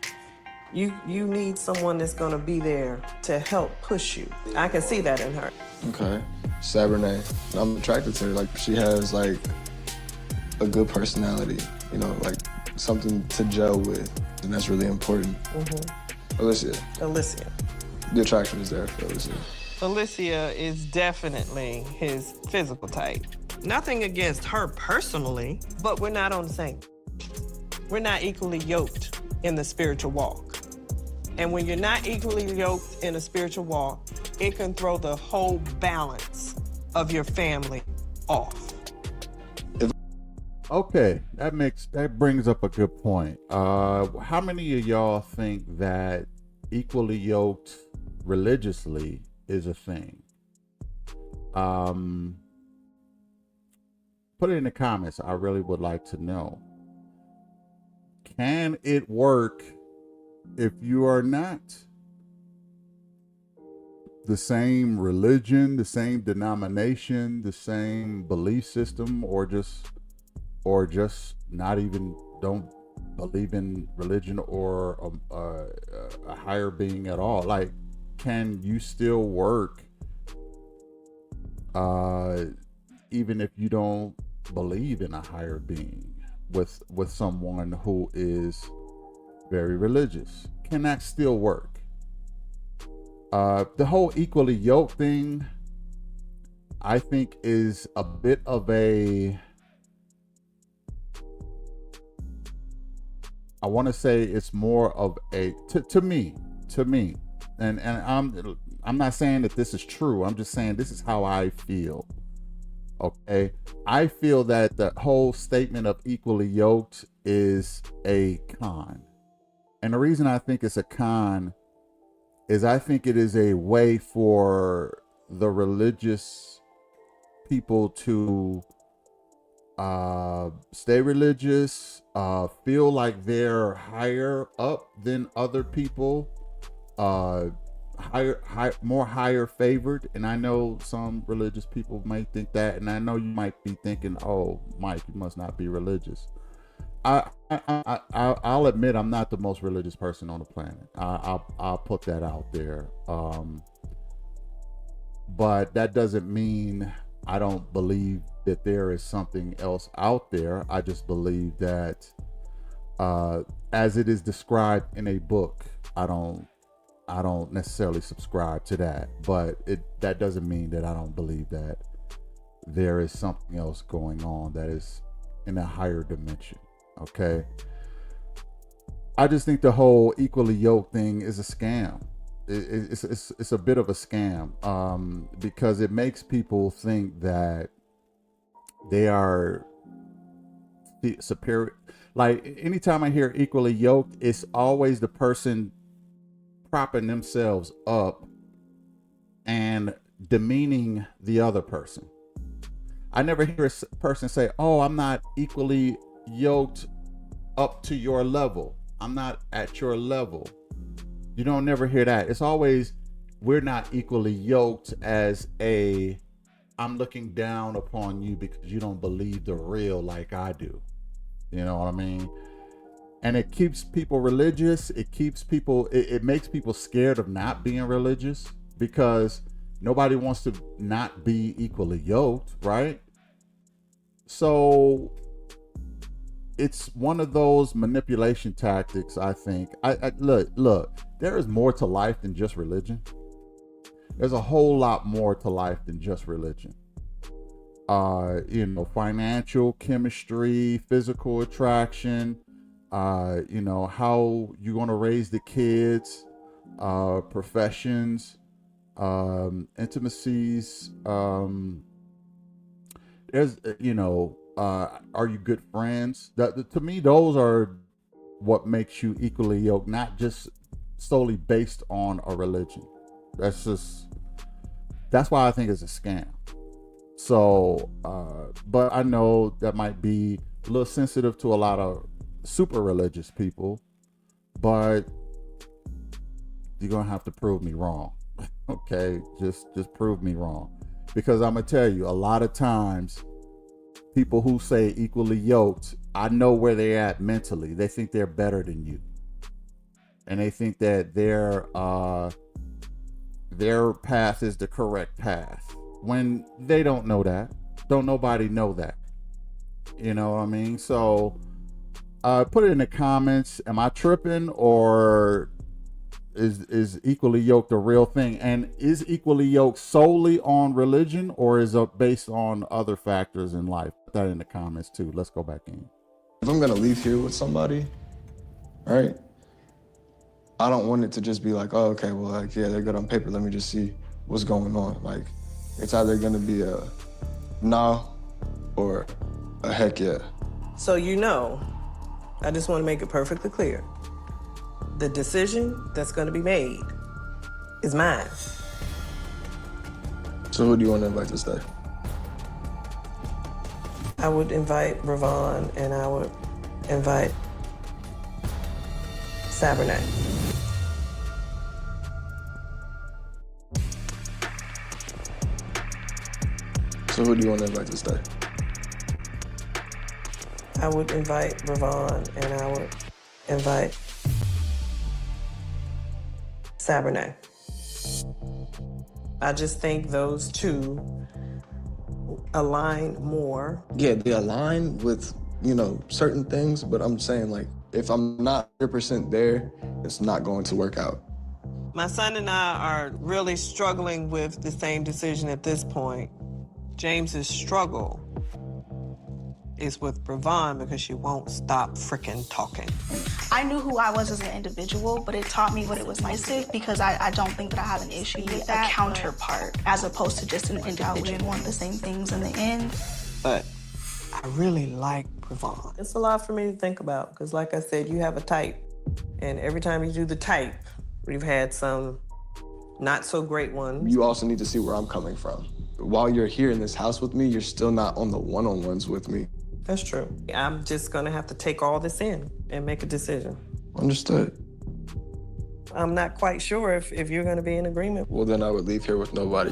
Speaker 9: need someone that's gonna be there to help push you. I can see that in her.
Speaker 5: Okay. Sabrina, I'm attracted to her. Like, she has like a good personality, you know, like something to gel with, and that's really important. Alicia. The attraction is there for Alicia.
Speaker 9: Alicia is definitely his physical type. Nothing against her personally, but we're not on the same. We're not equally yoked in the spiritual walk. And when you're not equally yoked in a spiritual walk, it can throw the whole balance of your family off.
Speaker 1: Okay, that brings up a good point. How many of y'all think that equally yoked religiously is a thing? Put it in the comments. I really would like to know. Can it work if you are not the same religion, the same denomination, the same belief system, or just not even don't believe in religion or a higher being at all? Like, can you still work even if you don't believe in a higher being with someone who is very religious? Can that still work? The whole equally yoked thing, I think, is a bit of I want to say it's more of to me, and I'm not saying that this is true. I'm just saying this is how I feel. Okay, I feel that the whole statement of equally yoked is a con, and the reason I think it's a con is I think it is a way for the religious people to stay religious, feel like they're higher up than other people, more higher favored. And I know some religious people might think that, and I know you might be thinking, "Oh, Mike, you must not be religious." I'll admit I'm not the most religious person on the planet. I'll put that out there. But that doesn't mean I don't believe that there is something else out there. I just believe that as it is described in a book, I don't necessarily subscribe to that. But that doesn't mean that I don't believe that there is something else going on that is in a higher dimension. Okay, I just think the whole equally yoked thing is a scam. It's a bit of a scam, because it makes people think that they are superior. Like, anytime I hear equally yoked, it's always the person propping themselves up and demeaning the other person. I never hear a person say, "Oh, I'm not equally yoked up to your level. I'm not at your level." You don't never hear that. It's always, we're not equally yoked as I'm looking down upon you because you don't believe the real like I do. You know what I mean? And it keeps people religious. It makes people scared of not being religious because nobody wants to not be equally yoked, right? So it's one of those manipulation tactics, I think. Look, there is more to life than just religion. There's a whole lot more to life than just religion. Financial, chemistry, physical attraction, how you're going to raise the kids, professions, intimacies. There's, are you good friends? To me, those are what makes you equally yoked, not just solely based on a religion. That's why I think it's a scam. So, but I know that might be a little sensitive to a lot of super religious people, but you're gonna have to prove me wrong. Okay, just prove me wrong, because I'm gonna tell you, a lot of times people who say equally yoked, I know where they're at mentally. They think they're better than you, and they think that their path is the correct path, when they don't know that. Don't nobody know that. You know what I mean? So put it in the comments. Am I tripping, or is equally yoked a real thing? And is equally yoked solely on religion, or is it based on other factors in life? Put that in the comments too. Let's go back in.
Speaker 5: If I'm gonna leave here with somebody, right, I don't want it to just be like, "Oh, okay, well, like, yeah, they're good on paper. Let me just see what's going on." Like, it's either gonna be a, "Nah, or a heck yeah.
Speaker 10: So you know, I just want to make it perfectly clear. The decision that's going to be made is mine.
Speaker 5: So who do you want to invite to stay?
Speaker 10: I would invite Ravon and I would invite Sabernet.
Speaker 5: So who do you want to invite to stay?
Speaker 10: I would invite Ravon and I would invite Sabernet. I just think those two align more.
Speaker 5: Yeah, they align with, you know, certain things, but I'm saying, like, if I'm not 100% there, it's not going to work out.
Speaker 10: My son and I are really struggling with the same decision at this point. James's struggle is with Ravon because she won't stop freaking talking.
Speaker 2: I knew who I was as an individual, but it taught me what it was like to, because I don't think that I have an issue with that. A counterpart, as opposed to just an individual. We didn't want the same things in the end.
Speaker 10: But I really like Ravon. It's a lot for me to think about, because like I said, you have a type. And every time you do the type, we've had some not so great ones.
Speaker 5: You also need to see where I'm coming from. While you're here in this house with me, you're still not on the one-on-ones with me.
Speaker 10: That's true. I'm just gonna have to take all this in and make a decision.
Speaker 5: Understood.
Speaker 10: I'm not quite sure if you're gonna be in agreement.
Speaker 5: Well, then I would leave here with nobody.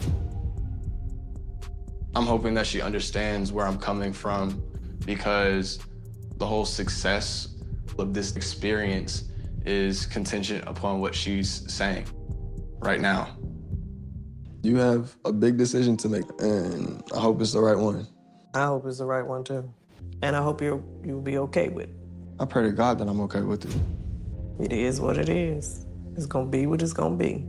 Speaker 5: I'm hoping that she understands where I'm coming from, because the whole success of this experience is contingent upon what she's saying right now. You have a big decision to make, and I hope it's the right one.
Speaker 10: I hope it's the right one too. And I hope you'll be okay with it.
Speaker 5: I pray to God that I'm okay with it.
Speaker 10: It is what it is. It's gonna be what it's gonna be.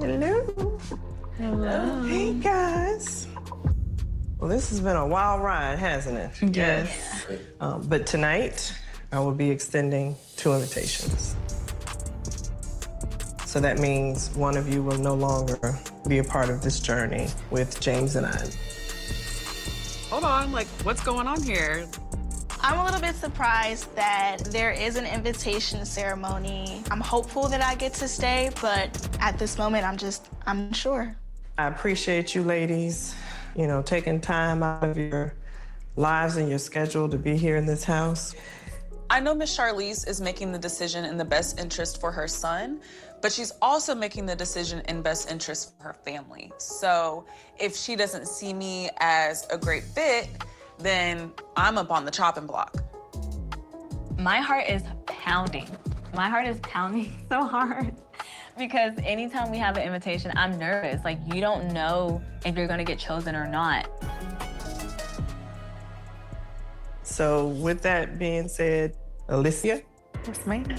Speaker 10: Hello.
Speaker 4: Hello.
Speaker 10: Hey, guys. Well, this has been a wild ride, hasn't it?
Speaker 4: Yes.
Speaker 10: But tonight, I will be extending 2 invitations. So that means one of you will no longer be a part of this journey with James and I.
Speaker 3: Hold on, like, what's going on here?
Speaker 2: I'm a little bit surprised that there is an invitation ceremony. I'm hopeful that I get to stay, but at this moment, I'm unsure.
Speaker 10: I appreciate you ladies, you know, taking time out of your lives and your schedule to be here in this house.
Speaker 3: I know Miss Charlize is making the decision in the best interest for her son, but she's also making the decision in best interest for her family. So if she doesn't see me as a great fit, then I'm up on the chopping block.
Speaker 15: My heart is pounding. My heart is pounding so hard because anytime we have an invitation, I'm nervous. Like, you don't know if you're gonna get chosen or not.
Speaker 10: So with that being said, Alicia?
Speaker 15: Yes, ma'am.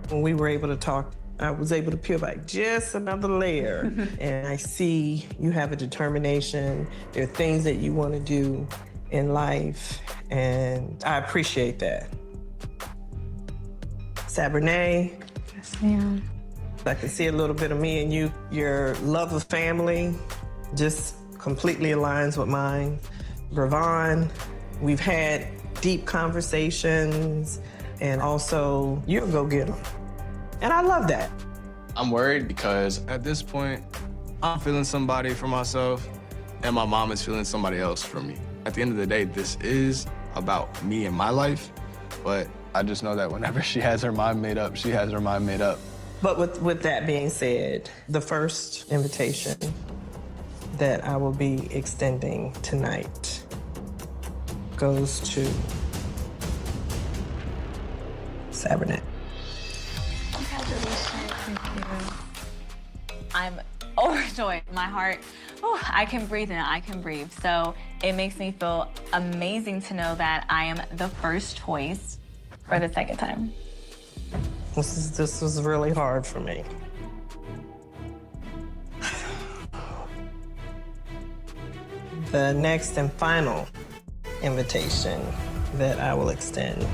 Speaker 10: When we were able to talk, I was able to peel back just another layer. And I see you have a determination. There are things that you want to do in life, and I appreciate that. Sabernet.
Speaker 15: Yes, ma'am.
Speaker 10: I can see a little bit of me in you. Your love of family just completely aligns with mine. Ravon, we've had deep conversations, and also you're a go-getter. And I love that.
Speaker 11: I'm worried because at this point, I'm feeling somebody for myself, and my mom is feeling somebody else for me. At the end of the day, this is about me and my life, but I just know that whenever she has her mind made up, she has her mind made up.
Speaker 10: But with that being said, the first invitation that I will be extending tonight goes to Sabernet.
Speaker 15: I'm overjoyed. My heart, I can breathe now, I can breathe. So it makes me feel amazing to know that I am the first choice for the second time.
Speaker 10: This was really hard for me. The next and final invitation that I will extend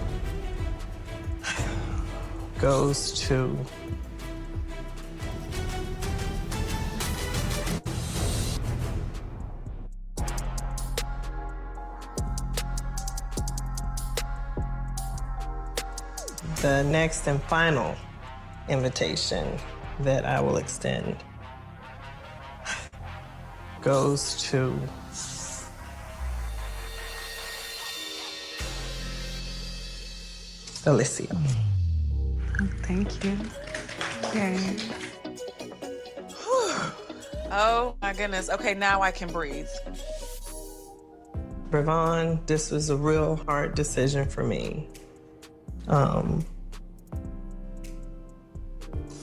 Speaker 10: goes to The next and final invitation that I will extend goes to Alicia.
Speaker 14: Thank you. Okay.
Speaker 8: Oh my goodness. Okay, now I can breathe.
Speaker 10: Bravon, this was a real hard decision for me.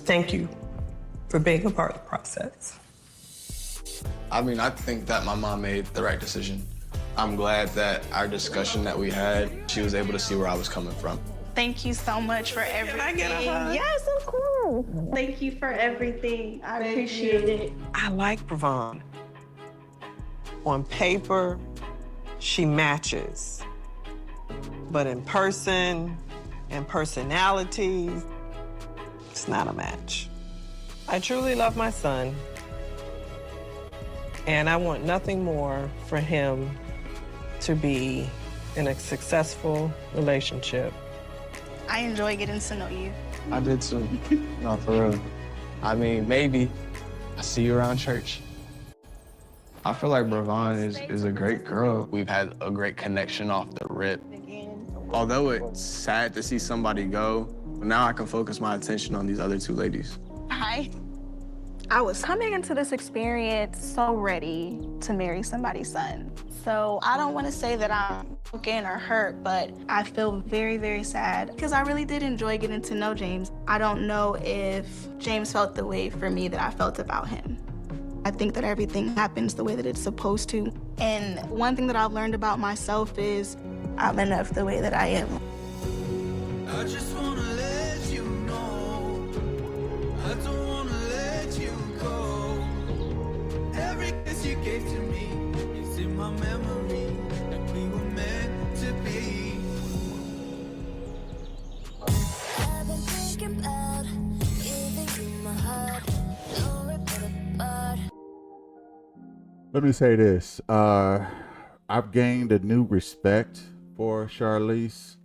Speaker 10: Thank you for being a part of the process.
Speaker 5: I mean, I think that my mom made the right decision. I'm glad that our discussion that we had, she was able to see where I was coming from.
Speaker 2: Thank you so much for everything.
Speaker 10: Can I get a hug?
Speaker 2: Yes, of course. Thank you for everything. I appreciate it.
Speaker 10: I like Bravon. On paper, she matches. But in person and personality, it's not a match. I truly love my son, and I want nothing more for him to be in a successful relationship.
Speaker 2: I enjoy getting to know you.
Speaker 11: I did too. No, for real. I mean, maybe I see you around church.
Speaker 5: I feel like Bravon is a great girl. We've had a great connection off the rip. Although it's sad to see somebody go, now I can focus my attention on these other two ladies.
Speaker 2: Hi. I was coming into this experience so ready to marry somebody's son. So I don't want to say that I'm broken or hurt, but I feel very, very sad because I really did enjoy getting to know James. I don't know if James felt the way for me that I felt about him. I think that everything happens the way that it's supposed to. And one thing that I've learned about myself is I'm enough the way that I am.
Speaker 12: I just wanna let you know I don't wanna let you go. Every kiss you gave to me is in my memory that we were meant to be. I've been thinking about giving you my heart. No rip apart.
Speaker 1: Let me say this. I've gained a new respect for Charlize.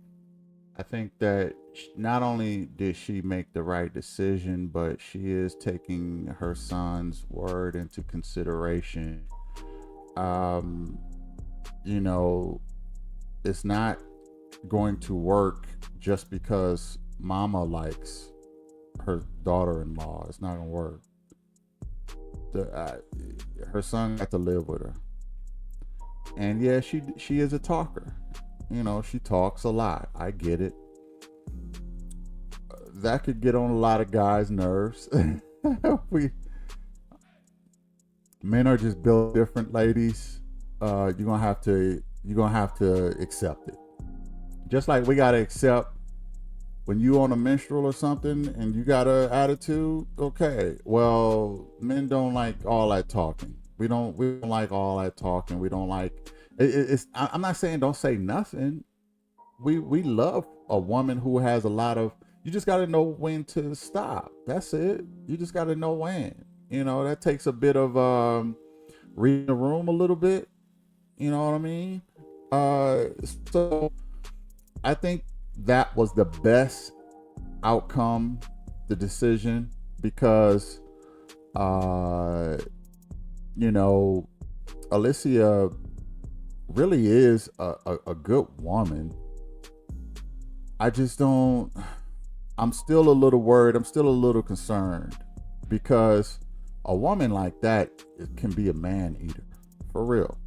Speaker 1: I think that not only did she make the right decision, but she is taking her son's word into consideration. You know, it's not going to work just because mama likes her daughter-in-law. It's not gonna work. Her son got to live with her, and yeah, she is a talker. You know, she talks a lot. I get it. That could get on a lot of guys' nerves. Men are just built different, ladies. You're gonna have to accept it. Just like we gotta accept when you on a menstrual or something and you got an attitude. Okay, well, men don't like all that talking. We don't like all that talking. We don't like. I'm not saying don't say nothing. We love a woman who has a lot of. You just got to know when to stop. That's it. You just got to know when. You know, that takes a bit of reading the room a little bit. You know what I mean? So I think that was the best outcome, the decision, because you know, Alicia really is a good woman. I just don't. I'm still a little worried. I'm still a little concerned because a woman like that can be a man eater, for real.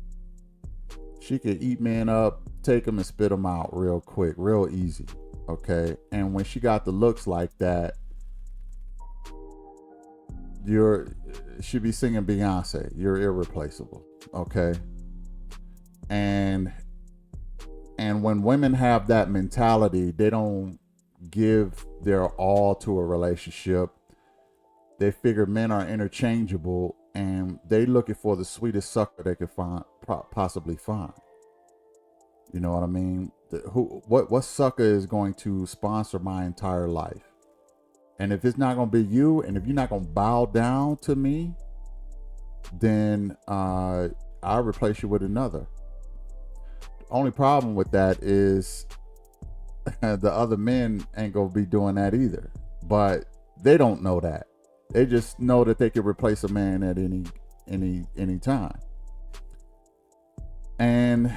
Speaker 1: She could eat men up, take them and spit them out real quick, real easy. Okay, and when she got the looks like that, she be singing Beyonce. You're irreplaceable. Okay, and when women have that mentality, they don't give their all to a relationship. They figure men are interchangeable, and they looking for the sweetest sucker they could possibly find. You know what I mean? What sucker is going to sponsor my entire life? And if it's not going to be you, and if you're not going to bow down to me, then I'll replace you with another. The only problem with that is the other men ain't gonna be doing that either. But they don't know that. They just know that they can replace a man at any time. And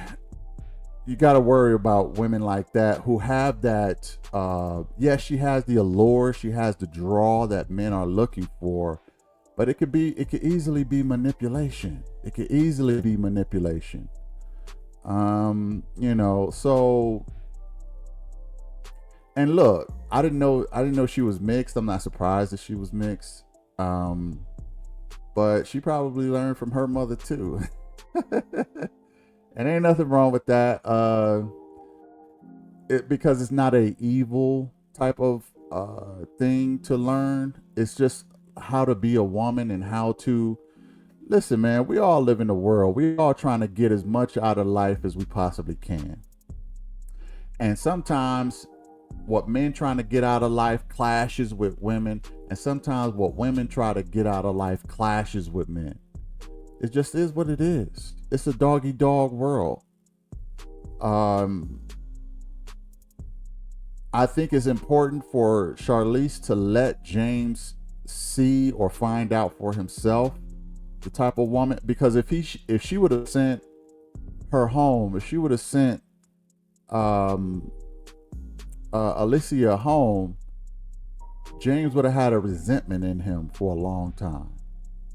Speaker 1: you got to worry about women like that who have that. Yes, she has the allure, she has the draw that men are looking for, but it could easily be manipulation. It could easily be manipulation. So. And look, I didn't know she was mixed. I'm not surprised that she was mixed. But she probably learned from her mother too. And ain't nothing wrong with that. Because it's not a evil type of thing to learn. It's just how to be a woman and how to listen, man. We all live in the world. We all trying to get as much out of life as we possibly can. And sometimes what men trying to get out of life clashes with women, and sometimes what women try to get out of life clashes with men. It just is what it is. It's a doggy dog world. I think it's important for Charlize to let James see or find out for himself the type of woman, because if she would have sent her home, if she would have sent Alicia home, James would have had a resentment in him for a long time.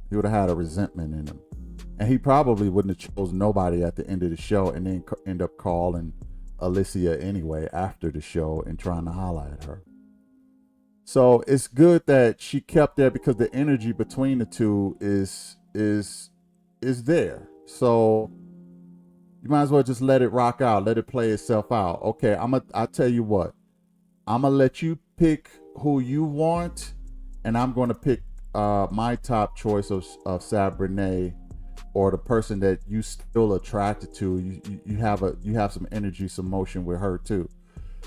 Speaker 1: He would have had a resentment in him, and he probably wouldn't have chose nobody at the end of the show, and then end up calling Alicia anyway after the show and trying to holler at her. So it's good that she kept there, because the energy between the two is there. So you might as well just let it rock out, let it play itself out. Okay, I'll tell you what. I'm gonna let you pick who you want, and I'm gonna pick my top choice of Sabrina, or the person that you still attracted to. You have some energy, some motion with her too.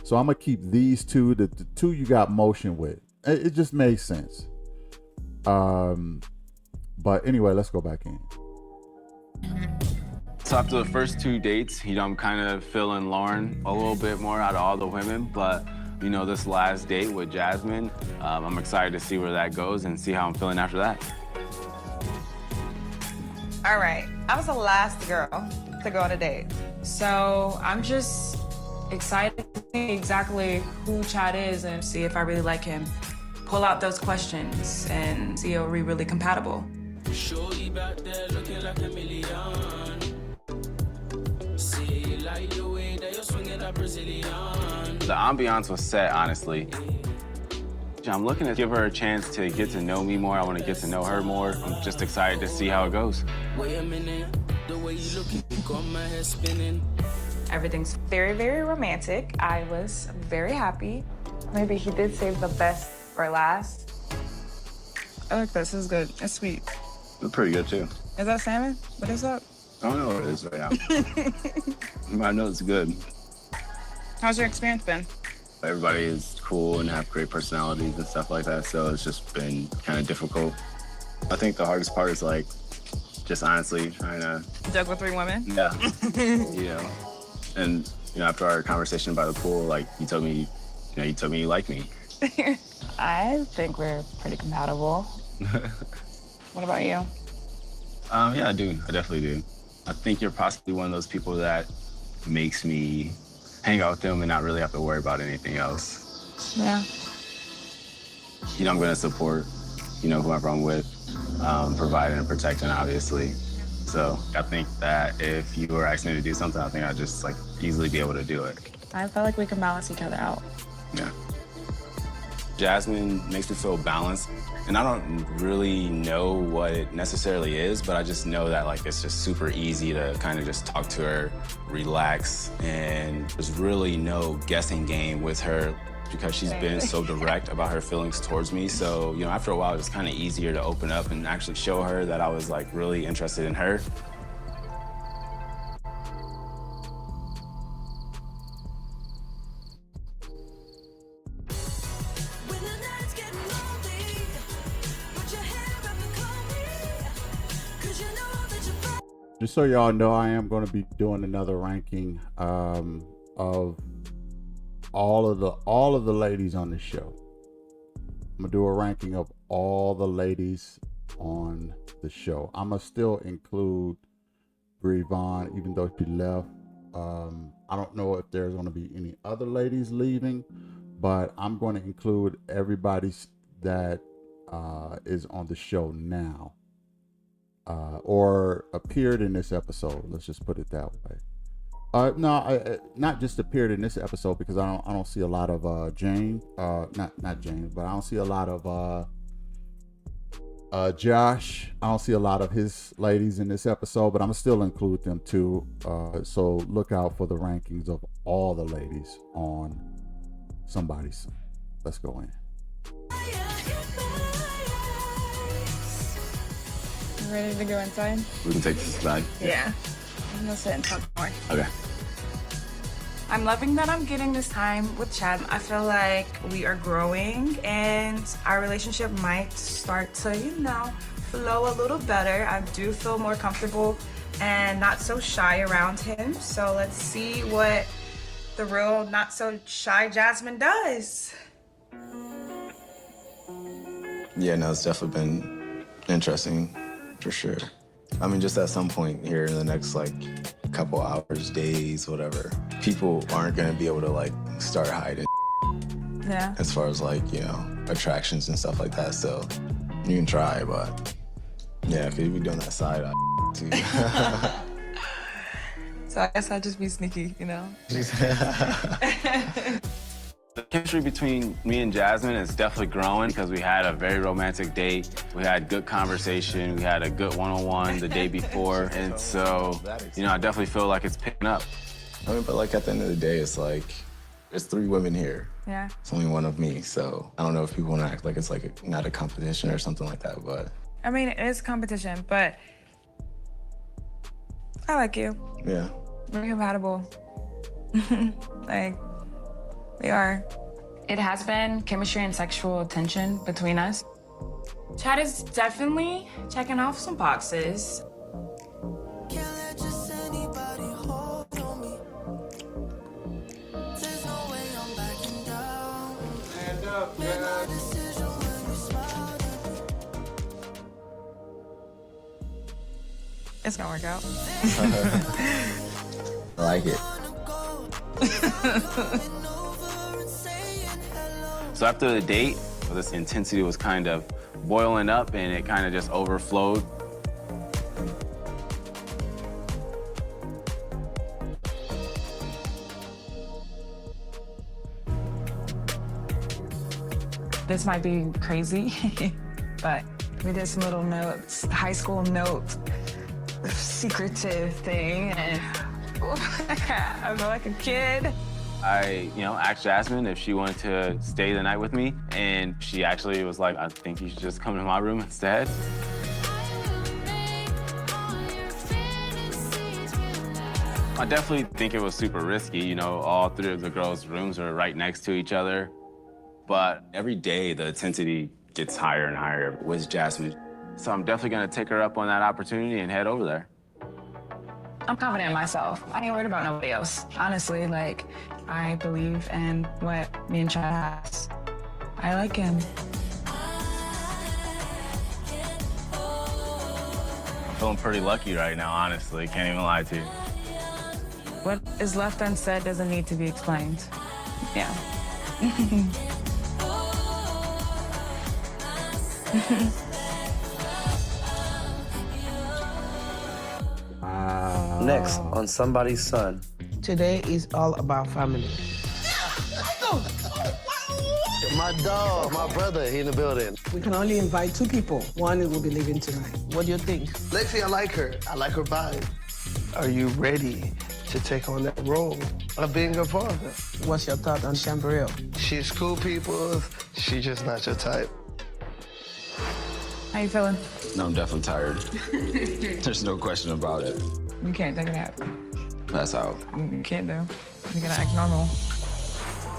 Speaker 1: So I'm gonna keep these two, the two you got motion with. It just makes sense. But anyway, let's go back in.
Speaker 7: So after the first 2 dates, I'm kind of feeling Lauren a little bit more out of all the women, but this last date with Jasmine, I'm excited to see where that goes and see how I'm feeling after that.
Speaker 13: All right, I was the last girl to go on a date. So I'm just excited to see exactly who Chad is and see if I really like him. Pull out those questions and see if we're really compatible.
Speaker 12: Shorty back there looking like a million. See, like the way that you're swinging that Brazilian.
Speaker 7: The ambiance was set, honestly. I'm looking to give her a chance to get to know me more. I want to get to know her more. I'm just excited to see how it goes.
Speaker 12: Wait a minute, the way you looking, got my head spinning.
Speaker 13: Everything's very, very romantic. I was very happy. Maybe he did save the best for last. I like this. This is good. It's sweet.
Speaker 11: It's pretty good too.
Speaker 13: Is that salmon? What is that?
Speaker 11: I don't know what it is right now. I know it's good.
Speaker 13: How's your experience been?
Speaker 11: Everybody is cool and have great personalities and stuff like that, so it's just been kind of difficult. I think the hardest part is just honestly trying to
Speaker 13: juggle 3 women.
Speaker 11: Yeah. And after our conversation by the pool, you told me you like me.
Speaker 13: I think we're pretty compatible. What about you?
Speaker 11: Yeah, I do. I definitely do. I think you're possibly one of those people that makes me hang out with them and not really have to worry about anything else.
Speaker 13: Yeah.
Speaker 11: I'm going to support, whoever I'm with, providing and protecting, obviously. So I think that if you were asking me to do something, I think I'd just easily be able to do it.
Speaker 13: I feel like we can balance each other out.
Speaker 11: Yeah.
Speaker 7: Jasmine makes me feel balanced, and I don't really know what it necessarily is, but I just know that it's just super easy to kind of just talk to her, relax, and there's really no guessing game with her because she's been so direct about her feelings towards me. So, after a while, it was kind of easier to open up and actually show her that I was really interested in her.
Speaker 1: Just so y'all know, I am going to be doing another ranking of all of the ladies on the show. I'm gonna do a ranking of all the ladies on the show. I'm gonna still include Brie Vaughn, even though she left. I don't know if there's gonna be any other ladies leaving, but I'm going to include everybody that is on the show now, or appeared in this episode. Let's just put it that way. No, not just appeared in this episode, because I don't see a lot of Jane. Not Jane, but I don't see a lot of Josh. I don't see a lot of his ladies in this episode, but I'm gonna still include them too. So look out for the rankings of all the ladies on Somebody's Son. Let's go in.
Speaker 13: You ready to go inside?
Speaker 7: We can take this aside.
Speaker 13: Yeah. I'm gonna sit and talk more.
Speaker 7: Okay.
Speaker 13: I'm loving that I'm getting this time with Chad. I feel like we are growing and our relationship might start to, flow a little better. I do feel more comfortable and not so shy around him. So let's see what the real not so shy Jasmine does.
Speaker 11: Yeah, no, it's definitely been interesting, for sure. I mean, just at some point here in the next, couple hours, days, whatever, people aren't gonna be able to, start hiding
Speaker 13: Yeah.
Speaker 11: as far as, attractions and stuff like that. So you can try, but yeah, if you be doing that side eye too.
Speaker 13: So I guess I'll just be sneaky,
Speaker 7: The chemistry between me and Jasmine is definitely growing because we had a very romantic date. We had good conversation. We had a good one-on-one the day before. And so, I definitely feel like it's picking up.
Speaker 11: I mean, but at the end of the day, it's there's 3 women here.
Speaker 13: Yeah.
Speaker 11: It's only one of me. So I don't know if people want to act like it's not a competition or something like that, but.
Speaker 13: I mean, it is competition, but I like you.
Speaker 11: Yeah.
Speaker 13: We're compatible. We are. It has been chemistry and sexual tension between us. Chad is definitely checking off some boxes. It's gonna work out.
Speaker 11: I like it.
Speaker 7: So after the date, this intensity was kind of boiling up and it kind of just overflowed.
Speaker 13: This might be crazy, but we did some little notes, high school note, secretive thing, and I feel like a kid.
Speaker 7: I, asked Jasmine if she wanted to stay the night with me, and she actually was like, I think you should just come to my room instead. I definitely think it was super risky. All 3 of the girls' rooms are right next to each other. But every day, the intensity gets higher and higher with Jasmine. So I'm definitely gonna take her up on that opportunity and head over there.
Speaker 13: I'm confident in myself. I ain't worried about nobody else. Honestly, I believe in what me and Chad has. I like him.
Speaker 7: I'm feeling pretty lucky right now, honestly. Can't even lie to you.
Speaker 13: What is left unsaid doesn't need to be explained. Yeah.
Speaker 19: Next on Somebody's Son.
Speaker 20: Today is all about family.
Speaker 19: My dog, my brother, he in the building.
Speaker 20: We can only invite 2 people. One will be leaving tonight. What do you think?
Speaker 19: Lexi, I like her. I like her vibe. Are you ready to take on that role of being a father?
Speaker 20: What's your thought on Chamberlain?
Speaker 19: She's cool people. She's just not your type.
Speaker 13: How you feeling?
Speaker 11: No, I'm definitely tired. There's no question about it.
Speaker 13: You can't take a nap.
Speaker 11: That's out.
Speaker 13: You can't do. You're gonna act normal.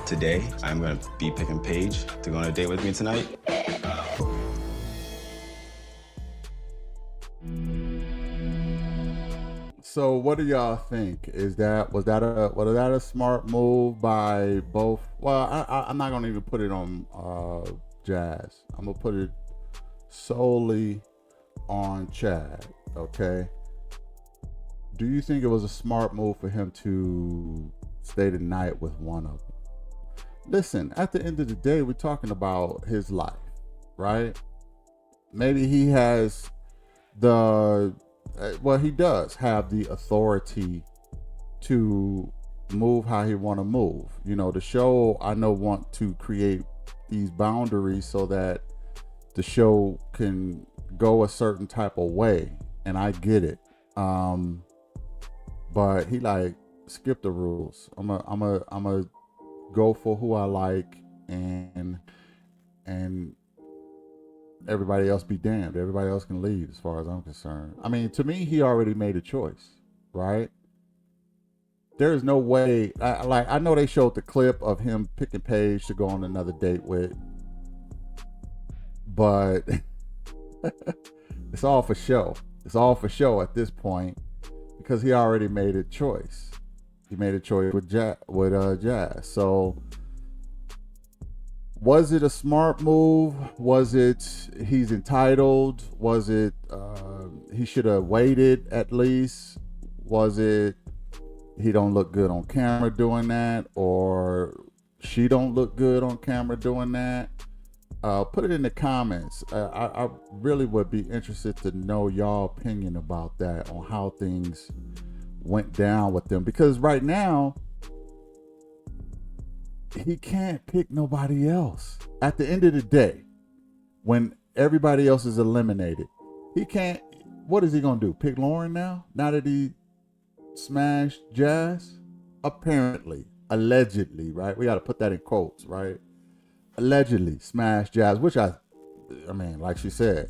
Speaker 11: Today, I'm gonna be picking Paige to go on a date with me tonight.
Speaker 1: So what do y'all think? Was that a smart move by both? Well, I'm not gonna even put it on Jazz. I'm gonna put it solely on Chad. Okay. Do you think it was a smart move for him to stay the night with one of them? Listen, at the end of the day, we're talking about his life, right? Maybe he has he does have the authority to move how he want to move. You know, the show, I know, want to create these boundaries so that the show can go a certain type of way, and I get it. But he like skip the rules. I'm a go for who I like, and everybody else be damned. Everybody else can leave, as far as I'm concerned. I mean, to me, he already made a choice, right? There is no way. I know they showed the clip of him picking Paige to go on another date with, but it's all for show. It's all for show at this point, because he already made a choice. He made a choice with Jazz. So, was it a smart move? Was it he's entitled? Was it he should have waited at least? Was it he don't look good on camera doing that, or she don't look good on camera doing that? Put it in the comments. I really would be interested to know y'all opinion about that, on how things went down with them, because right now he can't pick nobody else. At the end of the day, when everybody else is eliminated, he can't. What is he gonna do? Pick Lauren now? Now that he smashed Jazz? Apparently, allegedly, right? We got to put that in quotes, right? Allegedly smashed Jazz, which I mean, like she said,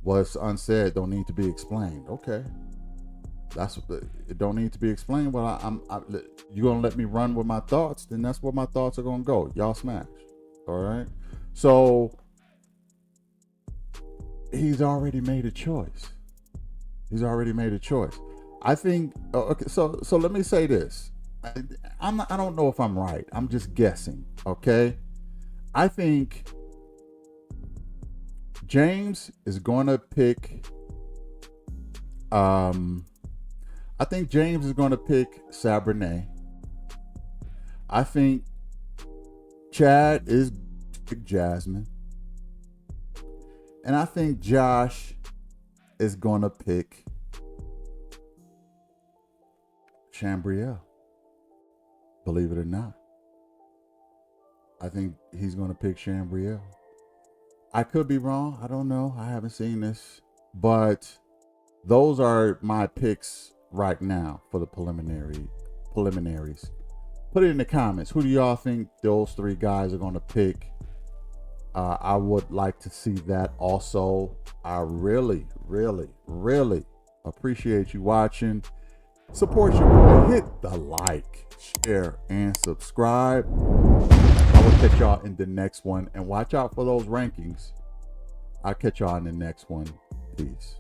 Speaker 1: what's unsaid don't need to be explained. Okay, that's what it don't need to be explained. Well, you gonna let me run with my thoughts? Then that's where my thoughts are gonna go. Y'all smash, all right? So he's already made a choice. He's already made a choice. I think. Okay, so let me say this. I don't know if I'm right. I'm just guessing. Okay. I think James is gonna pick. I think James is gonna pick Sabrina. I think Chad is pick Jasmine, and I think Josh is gonna pick Chambrielle. Believe it or not, I think he's going to pick Chambrielle. I could be wrong. I don't know. I haven't seen this. But those are my picks right now for the preliminaries. Put it in the comments. Who do y'all think those three guys are going to pick? I would like to see that also. I really, really, really appreciate you watching. Support your boy. Hit the like, share, and subscribe. I will catch y'all in the next one. And watch out for those rankings. I'll catch y'all in the next one. Peace.